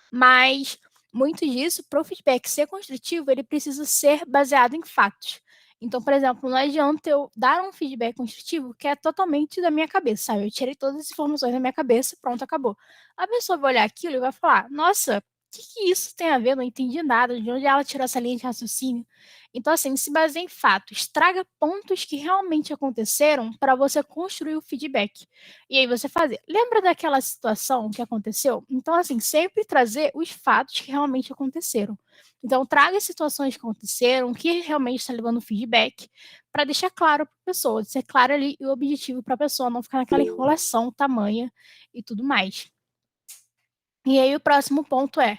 Mas muito disso, para o feedback ser construtivo, ele precisa ser baseado em fatos. Então, por exemplo, não adianta eu dar um feedback construtivo que é totalmente da minha cabeça, sabe? Eu tirei todas as informações da minha cabeça, pronto, acabou. A pessoa vai olhar aquilo e vai falar, nossa, o que isso tem a ver? Não entendi nada, de onde ela tirou essa linha de raciocínio. Então, assim, se baseia em fatos, traga pontos que realmente aconteceram para você construir o feedback. E aí você fazer. Lembra daquela situação que aconteceu? Então, assim, sempre trazer os fatos que realmente aconteceram. Então, traga as situações que aconteceram, o que realmente está levando feedback, para deixar claro para a pessoa, ser claro ali o objetivo para a pessoa, não ficar naquela enrolação tamanha e tudo mais. E aí o próximo ponto é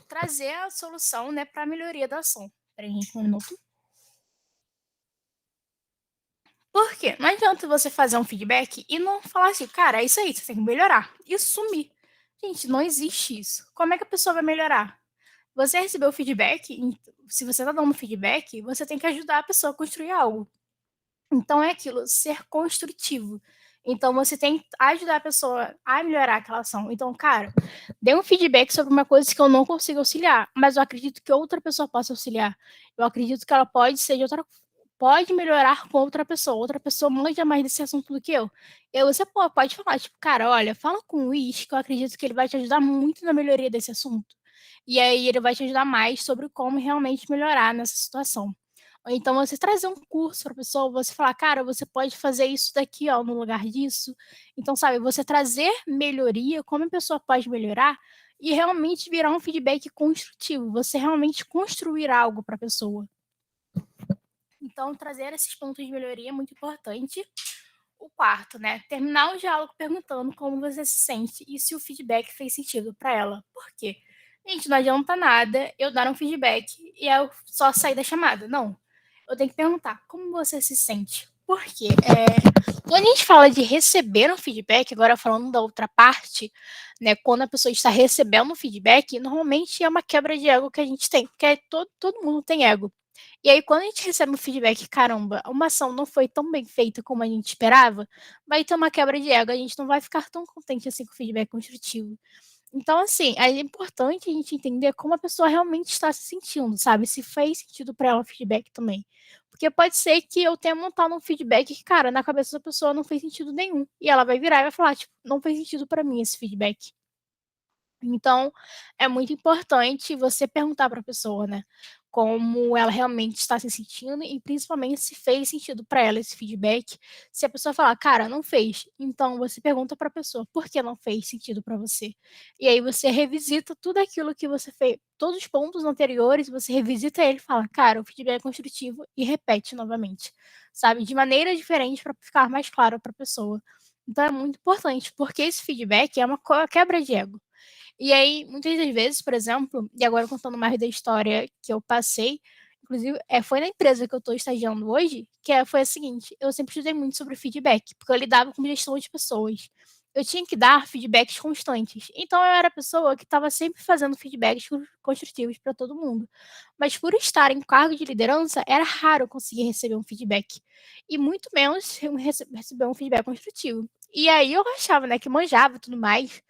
trazer a solução, né, para a melhoria da ação. Peraí, gente, um minuto. Por quê? Não adianta você fazer um feedback e não falar assim, cara, é isso aí, você tem que melhorar. E sumir. Gente, não existe isso. Como é que a pessoa vai melhorar? você recebeu o feedback, se você está dando feedback, você tem que ajudar a pessoa a construir algo. Então é aquilo, ser construtivo. Então você tem que ajudar a pessoa a melhorar aquela ação. Então, cara, dê um feedback sobre uma coisa que eu não consigo auxiliar, mas eu acredito que outra pessoa possa auxiliar. Eu acredito que ela pode ser de outra, pode melhorar com outra pessoa manja mais desse assunto do que eu. Você pode falar, tipo, cara, olha, fala com o Luiz, que eu acredito que ele vai te ajudar muito na melhoria desse assunto. E aí ele vai te ajudar mais sobre como realmente melhorar nessa situação. Ou então você trazer um curso para a pessoa, você falar, cara, você pode fazer isso daqui, ó, no lugar disso. Então, sabe, você trazer melhoria, como a pessoa pode melhorar, e realmente virar um feedback construtivo. Você realmente construir algo para a pessoa. Então, trazer esses pontos de melhoria é muito importante. O quarto, né? Terminar o diálogo perguntando como você se sente e se o feedback fez sentido para ela. Por quê? Gente, não adianta nada eu dar um feedback e eu só sair da chamada. Não. Eu tenho que perguntar como você se sente. Por quê? Quando a gente fala de receber um feedback, agora falando da outra parte, né? Quando a pessoa está recebendo um feedback, normalmente é uma quebra de ego que a gente tem, porque todo mundo tem ego. E aí, quando a gente recebe um feedback, caramba, uma ação não foi tão bem feita como a gente esperava, vai ter uma quebra de ego, a gente não vai ficar tão contente assim com o feedback construtivo. Então, assim, é importante a gente entender como a pessoa realmente está se sentindo, sabe? Se fez sentido para ela o feedback também. Porque pode ser que eu tenha montado um feedback que, cara, na cabeça da pessoa não fez sentido nenhum. E ela vai virar e vai falar, tipo, não fez sentido para mim esse feedback. Então, é muito importante você perguntar para a pessoa, né, como ela realmente está se sentindo e principalmente se fez sentido para ela esse feedback. Se a pessoa falar, cara, não fez, então você pergunta para a pessoa, por que não fez sentido para você? E aí você revisita tudo aquilo que você fez, todos os pontos anteriores, você revisita ele e fala, cara, o feedback é construtivo e repete novamente, sabe, de maneira diferente para ficar mais claro para a pessoa. Então é muito importante, porque esse feedback é uma quebra de ego. E aí, muitas das vezes, por exemplo, e agora contando mais da história que eu passei, inclusive, foi na empresa que eu estou estagiando hoje, foi a seguinte, eu sempre estudei muito sobre feedback, porque eu lidava com gestão de pessoas. Eu tinha que dar feedbacks constantes. Então, eu era a pessoa que estava sempre fazendo feedbacks construtivos para todo mundo. Mas por estar em cargo de liderança, era raro eu conseguir receber um feedback. E muito menos receber um feedback construtivo. E aí eu achava, né, que manjava e tudo mais.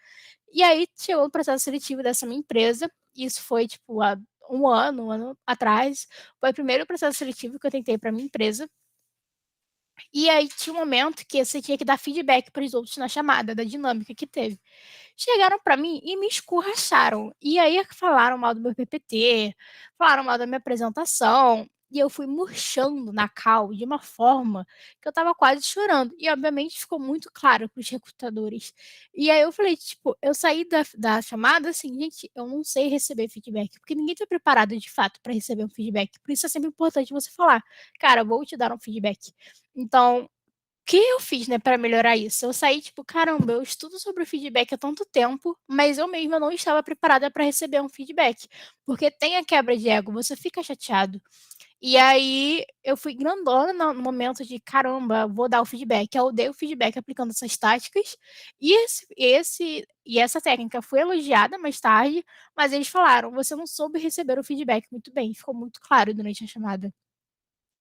E aí chegou o processo seletivo dessa minha empresa, isso foi tipo há um ano atrás, foi o primeiro processo seletivo que eu tentei para minha empresa. E aí tinha um momento que você tinha que dar feedback para os outros na chamada, da dinâmica que teve. Chegaram para mim e me escurracharam. E aí falaram mal do meu PPT, falaram mal da minha apresentação. E eu fui murchando na cal de uma forma que eu estava quase chorando. E, obviamente, ficou muito claro para os recrutadores. E aí eu falei, tipo, eu saí da chamada assim, gente, eu não sei receber feedback, porque ninguém está preparado de fato para receber um feedback. Por isso é sempre importante você falar, cara, eu vou te dar um feedback. Então, que eu fiz, né, para melhorar isso? Eu saí tipo, caramba, eu estudo sobre o feedback há tanto tempo, mas eu mesma não estava preparada para receber um feedback, porque tem a quebra de ego, você fica chateado. E aí eu fui grandona no momento de caramba, vou dar o feedback. Eu dei o feedback aplicando essas táticas, e essa técnica foi elogiada mais tarde, mas eles falaram, você não soube receber o feedback muito bem, ficou muito claro durante a chamada.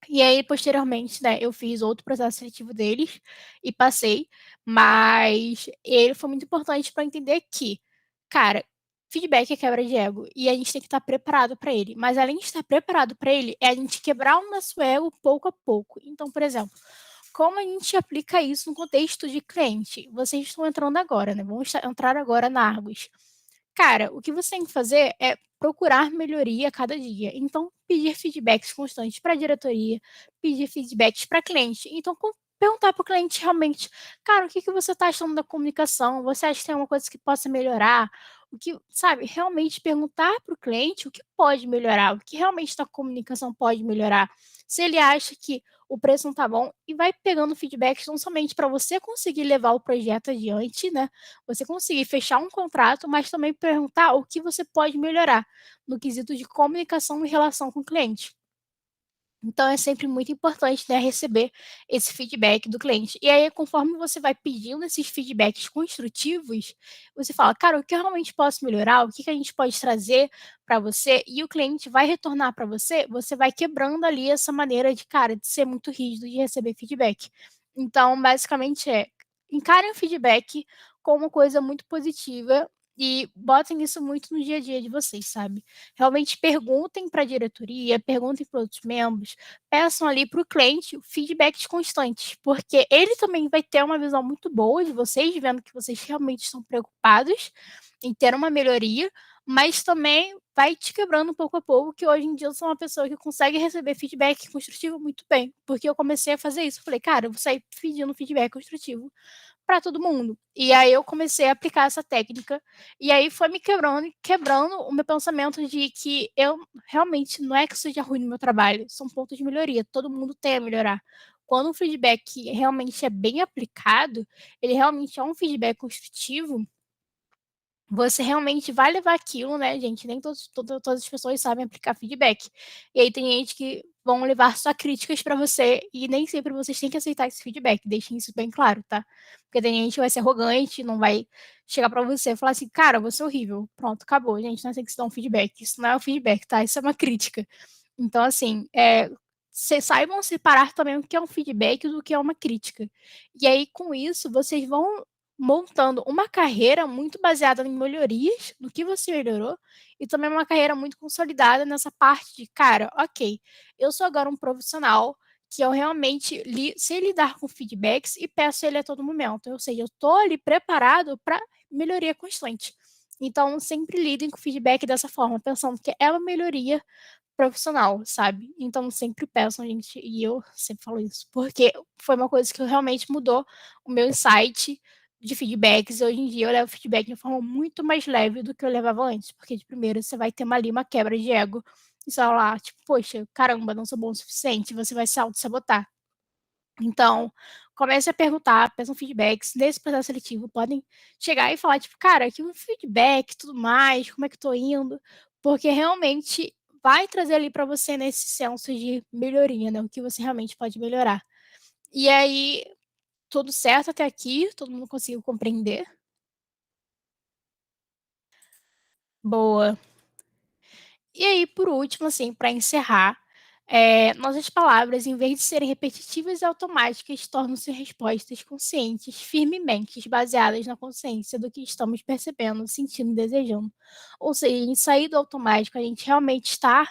E aí, posteriormente, né, eu fiz outro processo seletivo deles e passei, mas ele foi muito importante para entender que, cara, feedback é quebra de ego e a gente tem que estar preparado para ele. Mas além de estar preparado para ele, é a gente quebrar o nosso ego pouco a pouco. Então, por exemplo, como a gente aplica isso no contexto de cliente? Vocês estão entrando agora, né? Vamos entrar agora na Argos. Cara, o que você tem que fazer é procurar melhoria a cada dia. Então, pedir feedbacks constantes para a diretoria, pedir feedbacks para cliente. Então, perguntar para o cliente realmente, cara, o que, que você está achando da comunicação? Você acha que tem alguma coisa que possa melhorar? O que, sabe, realmente perguntar para o cliente o que pode melhorar, o que realmente na comunicação pode melhorar. Se ele acha que o preço não está bom, e vai pegando feedbacks não somente para você conseguir levar o projeto adiante, né? Você conseguir fechar um contrato, mas também perguntar o que você pode melhorar no quesito de comunicação e relação com o cliente. Então, é sempre muito importante, né, receber esse feedback do cliente. E aí, conforme você vai pedindo esses feedbacks construtivos, você fala, cara, o que eu realmente posso melhorar? O que a gente pode trazer para você? E o cliente vai retornar para você, você vai quebrando ali essa maneira de, cara, de ser muito rígido de receber feedback. Então, basicamente encarem o feedback como uma coisa muito positiva e botem isso muito no dia a dia de vocês, sabe? Realmente perguntem para a diretoria, perguntem para outros membros, peçam ali para o cliente feedbacks constantes, porque ele também vai ter uma visão muito boa de vocês, vendo que vocês realmente estão preocupados em ter uma melhoria, mas também vai te quebrando pouco a pouco, que hoje em dia eu sou uma pessoa que consegue receber feedback construtivo muito bem, porque eu comecei a fazer isso. Eu falei, cara, eu vou sair pedindo feedback construtivo para todo mundo. E aí eu comecei a aplicar essa técnica, e aí foi me quebrando o meu pensamento de que eu realmente não é que seja ruim no meu trabalho, são pontos de melhoria, todo mundo tem a melhorar. Quando o feedback realmente é bem aplicado, ele realmente é um feedback construtivo, você realmente vai levar aquilo, né, gente? Nem todas as pessoas sabem aplicar feedback. E aí tem gente que vão levar só críticas para você e nem sempre vocês têm que aceitar esse feedback. Deixem isso bem claro, tá? Porque tem gente que vai ser arrogante, não vai chegar para você e falar assim, cara, você é horrível. Pronto, acabou, gente. Não é assim que se dá um feedback. Isso não é um feedback, tá? Isso é uma crítica. Então, assim, saibam separar também o que é um feedback do que é uma crítica. E aí, com isso, vocês vão montando uma carreira muito baseada em melhorias, no que você melhorou, e também uma carreira muito consolidada nessa parte de, cara, ok, eu sou agora um profissional que eu realmente sei lidar com feedbacks e peço ele a todo momento. Ou seja, eu estou ali preparado para melhoria constante. Então, sempre lidem com feedback dessa forma, pensando que é uma melhoria profissional, sabe? Então, sempre peçam, gente, e eu sempre falo isso, porque foi uma coisa que realmente mudou o meu insight de feedbacks. Hoje em dia eu levo feedback de uma forma muito mais leve do que eu levava antes, porque de primeiro você vai ter uma quebra de ego, e você vai lá, tipo, poxa, caramba, não sou bom o suficiente, você vai se auto-sabotar. Então, comece a perguntar, peçam feedbacks. Nesse processo seletivo, podem chegar e falar, tipo, cara, aqui um feedback, tudo mais, como é que eu tô indo? Porque realmente vai trazer ali para você nesse senso de melhoria, né? O que você realmente pode melhorar. E aí, tudo certo até aqui? Todo mundo conseguiu compreender? Boa. E aí, por último, assim, para encerrar, nossas palavras, em vez de serem repetitivas e automáticas, tornam-se respostas conscientes, firmemente baseadas na consciência do que estamos percebendo, sentindo e desejando. Ou seja, em sair do automático, a gente realmente está.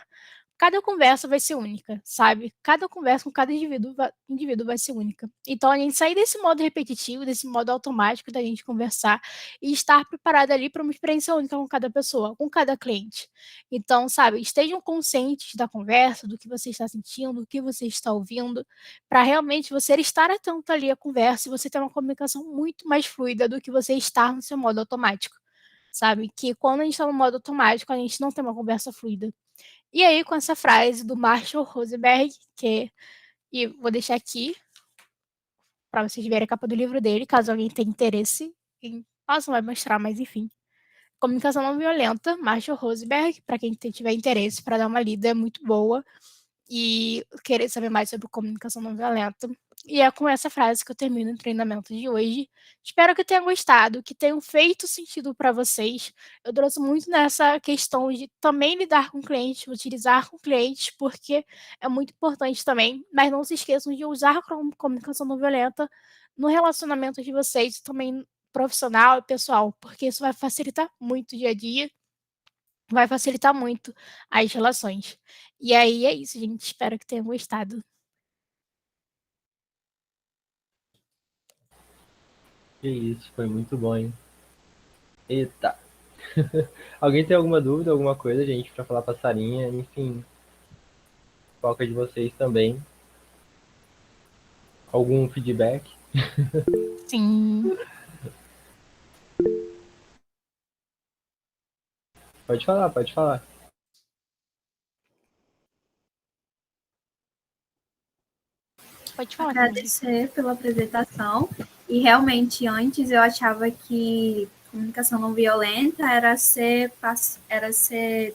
Cada conversa vai ser única, sabe? Cada conversa com cada indivíduo vai ser única. Então, a gente sair desse modo repetitivo, desse modo automático da gente conversar e estar preparado ali para uma experiência única com cada pessoa, com cada cliente. Então, sabe, estejam conscientes da conversa, do que você está sentindo, do que você está ouvindo, para realmente você estar atento ali à conversa e você ter uma comunicação muito mais fluida do que você estar no seu modo automático. Sabe? Que quando a gente está no modo automático, a gente não tem uma conversa fluida. E aí, com essa frase do Marshall Rosenberg, e vou deixar aqui para vocês verem a capa do livro dele, caso alguém tenha interesse em. Nossa, não vai mostrar, mas enfim. Comunicação Não Violenta, Marshall Rosenberg, para quem tiver interesse para dar uma lida, é muito boa. E querer saber mais sobre comunicação não violenta. E é com essa frase que eu termino o treinamento de hoje. Espero que tenham gostado, que tenham feito sentido para vocês. Eu trouxe muito nessa questão de também lidar com clientes, utilizar com clientes, porque é muito importante também. Mas não se esqueçam de usar a comunicação não violenta no relacionamento de vocês, também profissional e pessoal, porque isso vai facilitar muito o dia a dia, vai facilitar muito as relações. E aí é isso, gente. Espero que tenham gostado. Que isso, foi muito bom, hein? Eita. Alguém tem alguma dúvida, alguma coisa, gente, pra falar pra Sarinha? Enfim, qualquer de vocês também. Algum feedback? Sim. Pode falar, pode falar. Pode falar, Camila. Agradecer pela apresentação. E realmente, antes eu achava que comunicação não violenta era ser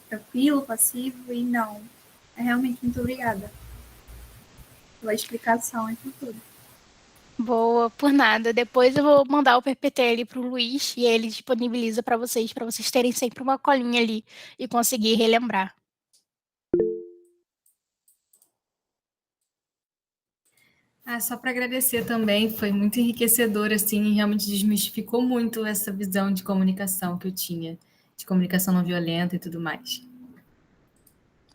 tranquilo, passivo, e não. É realmente muito obrigada. pela explicação e por tudo. Boa, por nada. Depois eu vou mandar o PPT ali pro Luiz e ele disponibiliza para vocês terem sempre uma colinha ali e conseguir relembrar. Só para agradecer também, foi muito enriquecedor, assim, e realmente desmistificou muito essa visão de comunicação que eu tinha, de comunicação não violenta e tudo mais.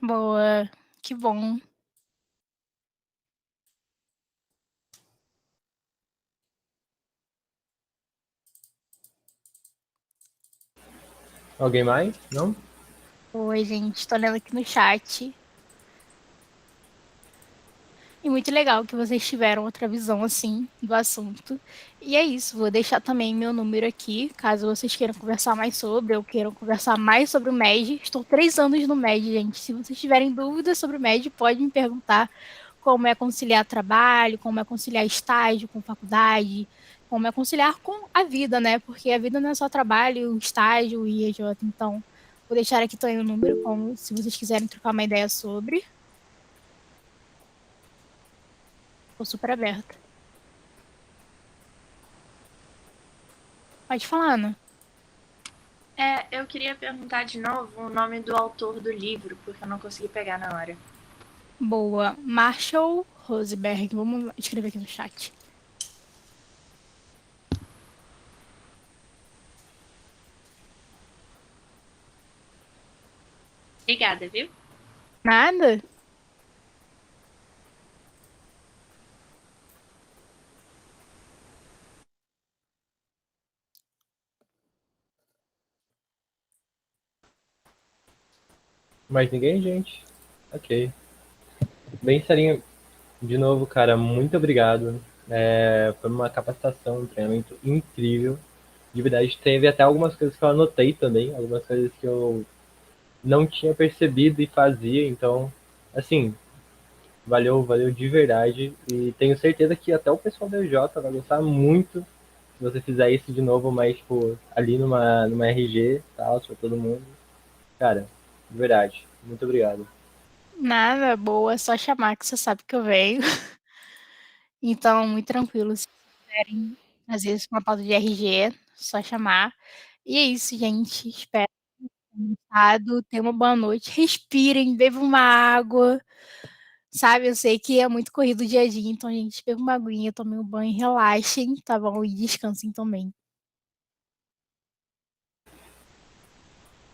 Boa, que bom. Alguém mais? Não? Oi, gente, tô lendo aqui no chat. E muito legal que vocês tiveram outra visão, assim, do assunto. E é isso, vou deixar também meu número aqui, caso vocês queiram conversar mais sobre, ou queiram conversar mais sobre o MED. Estou 3 anos no MED, gente. Se vocês tiverem dúvidas sobre o MED, pode me perguntar como é conciliar trabalho, como é conciliar estágio com faculdade, como é conciliar com a vida, né? Porque a vida não é só trabalho, estágio e EJ. Então, vou deixar aqui também o número, como se vocês quiserem trocar uma ideia sobre. Estou super aberta. Pode falar, Ana. Eu queria perguntar de novo o nome do autor do livro, porque eu não consegui pegar na hora. Boa. Marshall Rosenberg. Vamos escrever aqui no chat. Obrigada, viu? Nada? Mais ninguém, gente? Ok. Bem, Sarinha, de novo, cara, muito obrigado. Foi uma capacitação, um treinamento incrível. De verdade, teve até algumas coisas que eu anotei também, algumas coisas que eu não tinha percebido e fazia, então, assim, valeu, valeu de verdade. E tenho certeza que até o pessoal da UJ vai gostar muito se você fizer isso de novo, mas, tipo, ali numa RG, tal, pra todo mundo. Cara, de verdade, muito obrigado. Nada, boa. É só chamar que você sabe que eu venho. Então, muito tranquilo. Se quiserem fazer uma pauta de RG, só chamar. E é isso, gente. Espero que tenham gostado. Tenham uma boa noite. Respirem, bebam uma água. Sabe, eu sei que é muito corrido o dia a dia, então, gente, bebam uma aguinha, tomem um banho, relaxem, tá bom? E descansem também.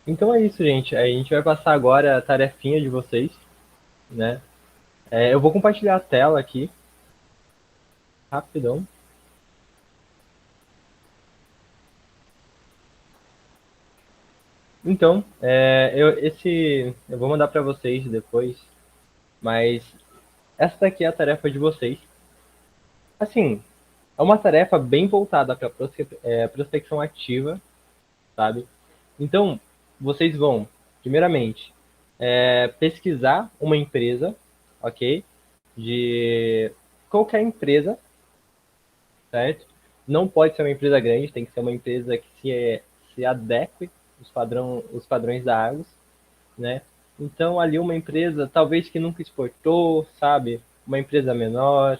Então é isso, gente. A gente vai passar agora a tarefinha de vocês, né? Eu vou compartilhar a tela aqui, rapidão. Então, eu vou mandar para vocês depois, mas essa daqui é a tarefa de vocês. Assim, é uma tarefa bem voltada para prospecção ativa, sabe? Então, vocês vão, primeiramente, pesquisar uma empresa, ok? De qualquer empresa, certo? Não pode ser uma empresa grande, tem que ser uma empresa que se adeque os padrões da Argos, né? Então, ali uma empresa, talvez que nunca exportou, sabe? Uma empresa menor.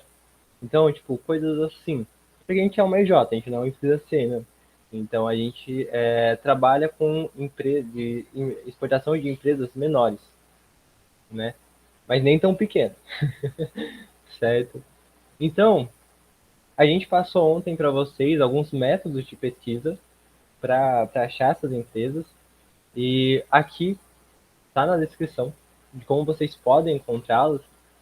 Então, tipo, coisas assim. Porque a gente é uma EJ, a gente não precisa ser, né? Então, a gente trabalha com exportação de empresas menores, né? Mas nem tão pequenas, certo? Então, a gente passou ontem para vocês alguns métodos de pesquisa para achar essas empresas. E aqui está na descrição de como vocês podem encontrá-las,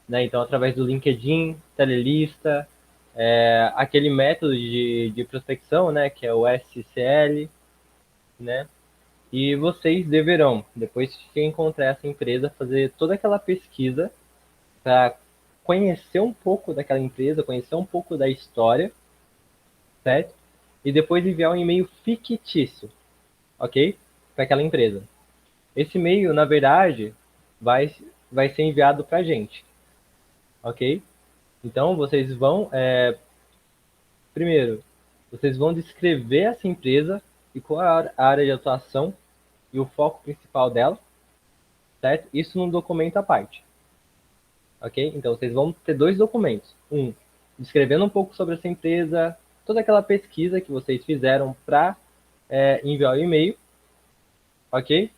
né? Então, através do LinkedIn, Telelista, aquele método de prospecção, né? Que é o SCL, né? E vocês deverão, depois que encontrar essa empresa, fazer toda aquela pesquisa para conhecer um pouco daquela empresa, conhecer um pouco da história, certo? E depois enviar um e-mail fictício, ok? Para aquela empresa. Esse e-mail, na verdade, vai ser enviado para a gente, ok? Então, vocês vão, primeiro, vocês vão descrever essa empresa e qual é a área de atuação e o foco principal dela, certo? Isso num documento à parte, ok? Então, vocês vão ter 2 documentos. Um, descrevendo um pouco sobre essa empresa, toda aquela pesquisa que vocês fizeram para enviar o e-mail, ok?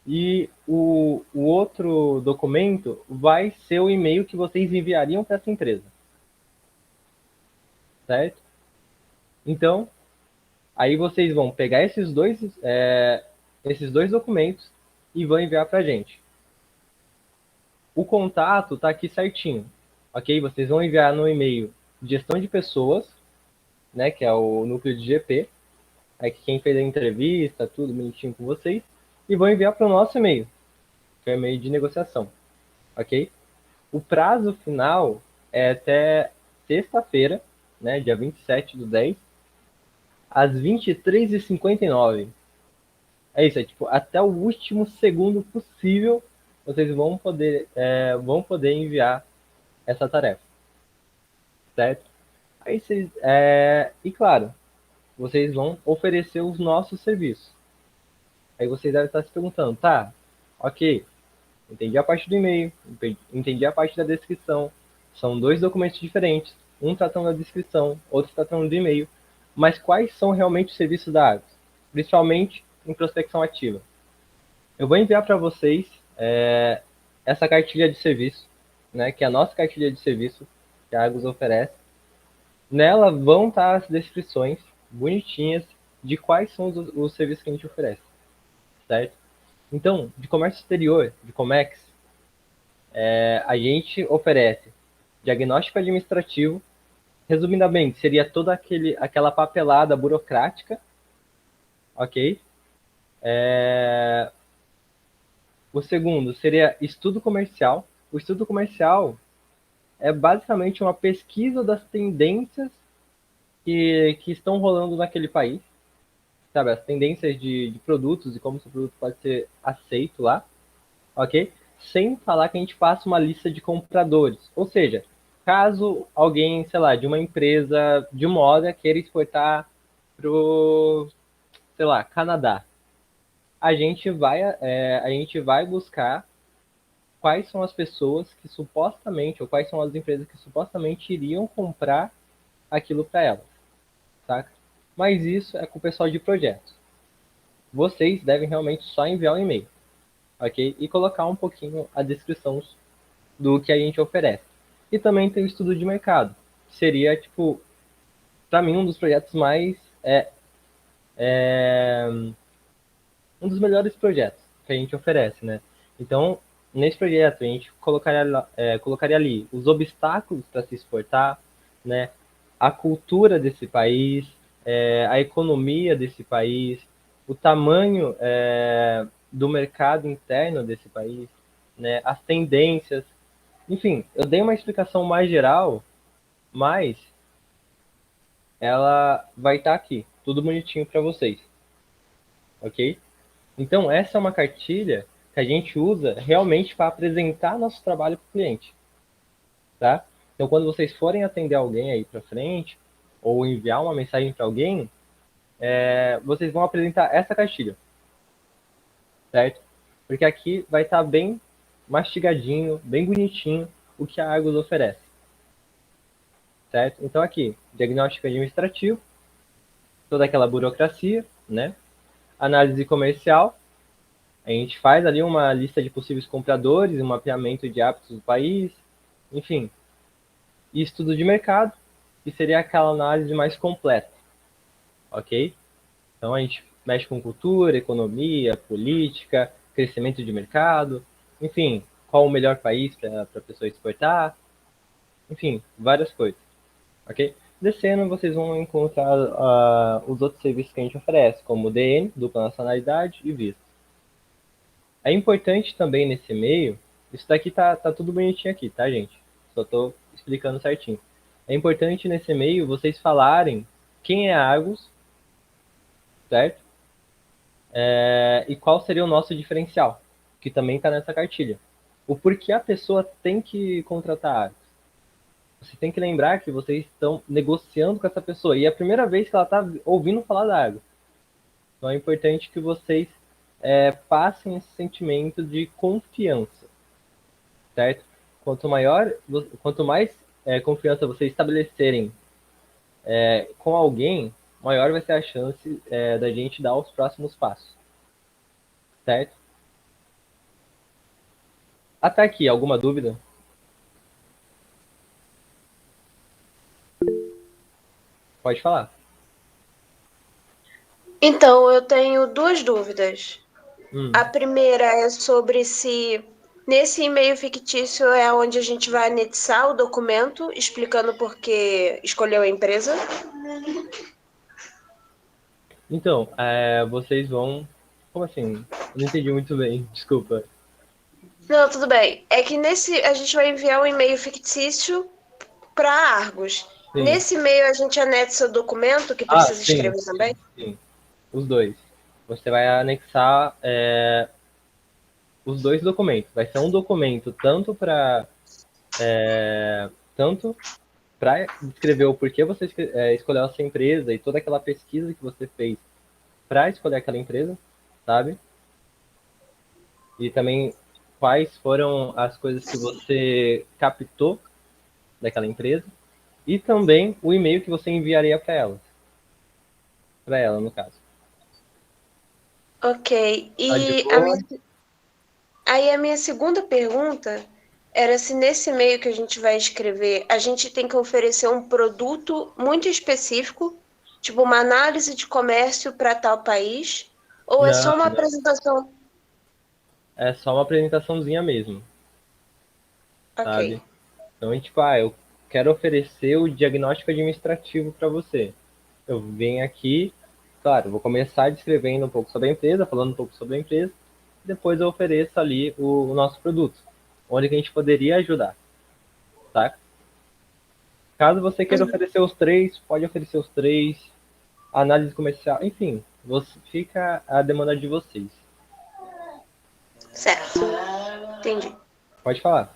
E o outro documento vai ser o e-mail que vocês enviariam para essa empresa, certo? Então, aí vocês vão pegar esses dois documentos e vão enviar para a gente. O contato está aqui certinho, ok? Vocês vão enviar no e-mail gestão de pessoas, né, que é o núcleo de GP, é quem fez a entrevista, tudo bonitinho com vocês, e vão enviar para o nosso e-mail, que é o e-mail de negociação, ok? O prazo final é até sexta-feira, né, dia 27/10, às 23h59. É isso, tipo, até o último segundo possível, vocês vão poder enviar essa tarefa, certo? Aí vocês, e claro, vocês vão oferecer os nossos serviços. Aí vocês devem estar se perguntando, tá, ok, entendi a parte do e-mail, entendi a parte da descrição, são 2 documentos diferentes, um tratando da descrição, outro tratando do e-mail, mas quais são realmente os serviços da Argos? Principalmente em prospecção ativa. Eu vou enviar para vocês essa cartilha de serviço, né, que é a nossa cartilha de serviço que a Argos oferece. Nela vão estar as descrições bonitinhas de quais são os serviços que a gente oferece, certo? Então, de comércio exterior, de Comex, a gente oferece diagnóstico administrativo. Resumidamente, seria toda aquela papelada burocrática, ok? O segundo seria estudo comercial. O estudo comercial é basicamente uma pesquisa das tendências que estão rolando naquele país, sabe? As tendências de produtos e como o seu produto pode ser aceito lá, ok? Sem falar que a gente faça uma lista de compradores. Ou seja, caso alguém, sei lá, de uma empresa de moda queira exportar pro, sei lá, Canadá, a gente vai buscar quais são as pessoas que supostamente, ou quais são as empresas que supostamente iriam comprar aquilo para elas, saca? Mas isso é com o pessoal de projetos. Vocês devem realmente só enviar um e-mail, ok? E colocar um pouquinho a descrição do que a gente oferece. E também tem o estudo de mercado, que seria, tipo, para mim, um dos projetos mais... um dos melhores projetos que a gente oferece, né? Então, nesse projeto, a gente colocaria ali os obstáculos para se exportar, né? A cultura desse país, a economia desse país, o tamanho do mercado interno desse país, né? As tendências. Enfim, eu dei uma explicação mais geral, mas ela vai estar aqui, tudo bonitinho para vocês, ok? Então, essa é uma cartilha que a gente usa realmente para apresentar nosso trabalho para o cliente, tá? Então, quando vocês forem atender alguém aí para frente, ou enviar uma mensagem para alguém, vocês vão apresentar essa cartilha, certo? Porque aqui vai estar bem mastigadinho, bem bonitinho, o que a Argos oferece, certo? Então, aqui, diagnóstico administrativo, toda aquela burocracia, né? Análise comercial, a gente faz ali uma lista de possíveis compradores, um mapeamento de hábitos do país, enfim. E estudo de mercado, que seria aquela análise mais completa, ok? Então a gente mexe com cultura, economia, política, crescimento de mercado, enfim, qual o melhor país para a pessoa exportar, enfim, várias coisas, ok? Descendo, vocês vão encontrar os outros serviços que a gente oferece, como DN, dupla nacionalidade e visto. É importante também nesse e-mail, isso daqui tá tudo bonitinho aqui, tá, gente? Só tô explicando certinho. É importante nesse e-mail vocês falarem quem é a Argos, certo? E qual seria o nosso diferencial, que também tá nessa cartilha. O porquê a pessoa tem que contratar a Argos. Você tem que lembrar que vocês estão negociando com essa pessoa. E é a primeira vez que ela está ouvindo falar da Argos. Então é importante que vocês passem esse sentimento de confiança, certo? quanto mais confiança vocês estabelecerem com alguém, maior vai ser a chance da gente dar os próximos passos. Certo? Até aqui, alguma dúvida? Pode falar. Então, eu tenho duas dúvidas. A primeira é sobre se nesse e-mail fictício é onde a gente vai anexar o documento explicando por que escolheu a empresa. Então, vocês vão... Como assim? Eu não entendi muito bem, desculpa. Não, tudo bem. É que nesse a gente vai enviar um e-mail fictício para Argos. Sim. Nesse e-mail a gente anexa o documento que precisa sim, escrever também? Sim, os dois. Você vai anexar os dois documentos. Vai ser um documento tanto para descrever o porquê você escolheu essa empresa e toda aquela pesquisa que você fez para escolher aquela empresa, sabe? E também quais foram as coisas que você captou daquela empresa e também o e-mail que você enviaria para ela. Para ela, no caso. Ok. E a minha segunda pergunta era se nesse e-mail que a gente vai escrever, a gente tem que oferecer um produto muito específico, tipo uma análise de comércio para tal país, ou é só uma apresentação? É só uma apresentaçãozinha mesmo. Sabe? Então, eu quero oferecer o diagnóstico administrativo para você. Eu venho aqui, claro, vou começar descrevendo um pouco sobre a empresa, falando um pouco sobre a empresa, depois eu ofereço ali o nosso produto, onde que a gente poderia ajudar, tá? Caso você queira oferecer os três, pode oferecer os três, análise comercial, enfim, fica a demanda de vocês. Certo, entendi. Pode falar.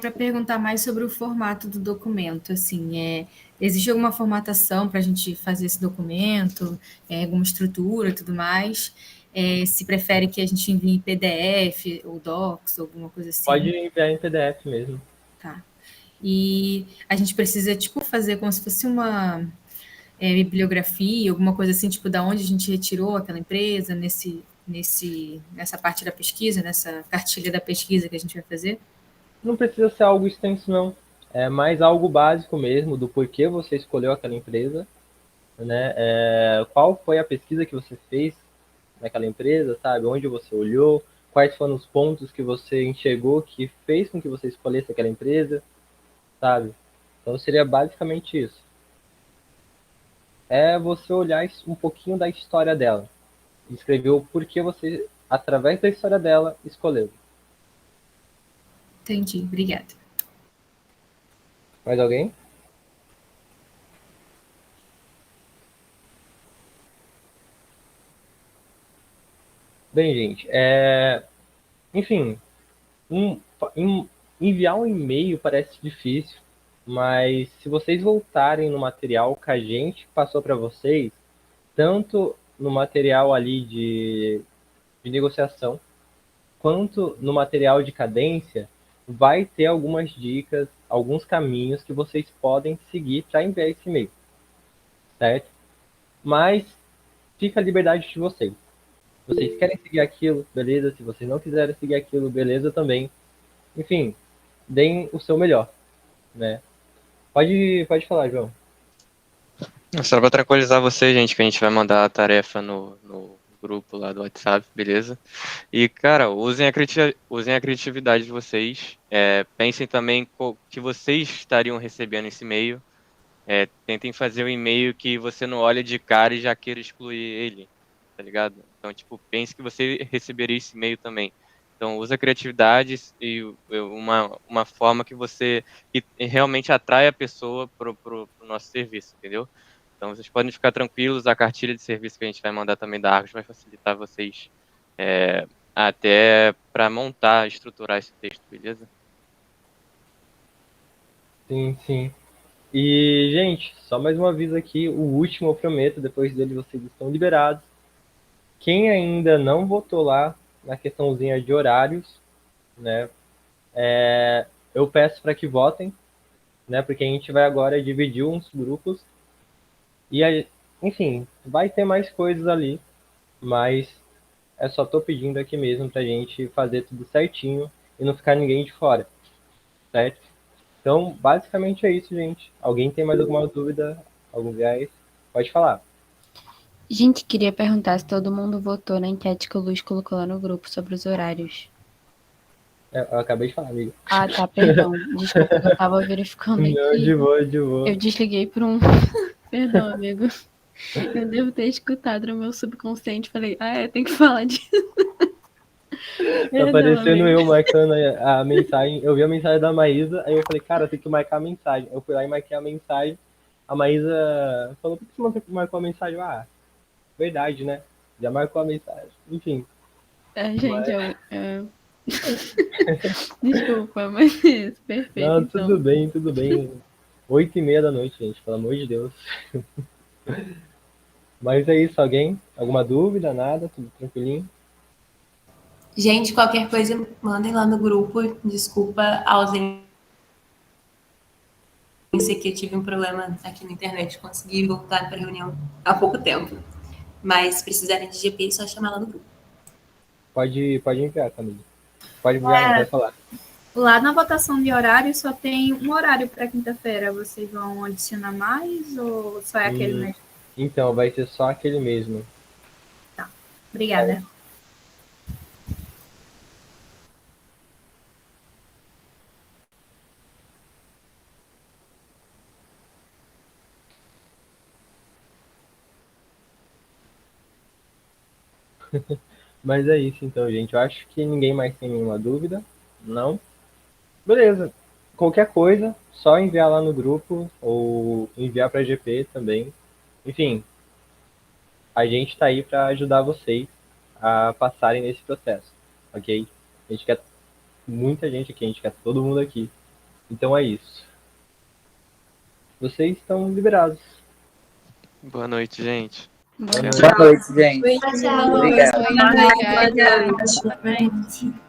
Para perguntar mais sobre o formato do documento, assim, existe alguma formatação para a gente fazer esse documento, alguma estrutura e tudo mais? Se prefere que a gente envie em PDF ou Docs, alguma coisa assim? Pode enviar em PDF mesmo. Tá. E a gente precisa, fazer como se fosse uma bibliografia, alguma coisa assim, da onde a gente retirou aquela empresa, nessa parte da pesquisa, nessa cartilha da pesquisa que a gente vai fazer? Não precisa ser algo extenso, não. É mais algo básico mesmo, do porquê você escolheu aquela empresa, né? Qual foi a pesquisa que você fez naquela empresa, sabe? Onde você olhou, quais foram os pontos que você enxergou que fez com que você escolhesse aquela empresa, sabe? Então seria basicamente isso. É você olhar um pouquinho da história dela. Escrever o porquê você, através da história dela, escolheu. Entendi, obrigada. Mais alguém? Bem, gente, enfim, enviar um e-mail parece difícil, mas se vocês voltarem no material que a gente passou para vocês, tanto no material ali de negociação, quanto no material de cadência, vai ter algumas dicas, alguns caminhos que vocês podem seguir para enviar esse e-mail, certo? Mas fica a liberdade de vocês. Se vocês querem seguir aquilo, beleza. Se vocês não quiserem seguir aquilo, beleza também. Enfim, deem o seu melhor, né? Pode falar, João. Só para tranquilizar você, gente, que a gente vai mandar a tarefa no grupo lá do WhatsApp, beleza? E, cara, usem a criatividade de vocês. Pensem também o que vocês estariam recebendo esse e-mail. Tentem fazer um e-mail que você não olha de cara e já queira excluir ele, tá ligado? Então, pense que você receberia esse e-mail também. Então, usa a criatividade e uma forma que realmente atrai a pessoa pro nosso serviço, entendeu? Então, vocês podem ficar tranquilos, a cartilha de serviço que a gente vai mandar também da Argos vai facilitar vocês até para montar, estruturar esse texto, beleza? Sim, sim. E, gente, só mais um aviso aqui, o último eu prometo, depois dele vocês estão liberados. Quem ainda não votou lá na questãozinha de horários, né? Eu peço para que votem, né? Porque a gente vai agora dividir uns grupos e, enfim, vai ter mais coisas ali, mas só tô pedindo aqui mesmo pra gente fazer tudo certinho e não ficar ninguém de fora, certo? Então, basicamente é isso, gente. Alguém tem mais alguma dúvida? Algum viés? Pode falar. Gente, queria perguntar se todo mundo votou na enquete que o Luiz colocou lá no grupo sobre os horários. Eu acabei de falar, amiga. Ah, tá, perdão. Desculpa, eu tava verificando aqui. Não, de boa, de boa. Eu desliguei por um... Perdão, amigo. Eu devo ter escutado no meu subconsciente. Falei, tem que falar disso. Tá parecendo eu marcando a mensagem. Eu vi a mensagem da Maísa, aí eu falei, cara, tem que marcar a mensagem. Eu fui lá e marquei a mensagem. A Maísa falou, por que você marcou a mensagem? Verdade, né? Já marcou a mensagem. Enfim. Gente, desculpa, mas isso, perfeito. Não, então. tudo bem, tudo bem. 8h30 da noite, gente, pelo amor de Deus. Mas é isso, alguém? Alguma dúvida, nada? Tudo tranquilinho? Gente, qualquer coisa, mandem lá no grupo. Desculpa a ausência, que eu tive um problema aqui na internet. Consegui voltar para a reunião há pouco tempo. Mas se precisarem de GP, é só chamar lá no grupo. Pode enviar, Camila. Pode enviar, vai falar. Lá na votação de horário só tem um horário para quinta-feira. Vocês vão adicionar mais ou só é aquele mesmo? Então, vai ser só aquele mesmo. Tá, obrigada. Mas é isso então, gente. Eu acho que ninguém mais tem nenhuma dúvida. Não? Beleza. Qualquer coisa, só enviar lá no grupo ou enviar para a GP também. Enfim, a gente tá aí para ajudar vocês a passarem nesse processo, ok? A gente quer muita gente aqui, a gente quer todo mundo aqui. Então é isso. Vocês estão liberados. Boa noite, gente. Boa noite, gente. Tchau. Obrigado. Boa noite.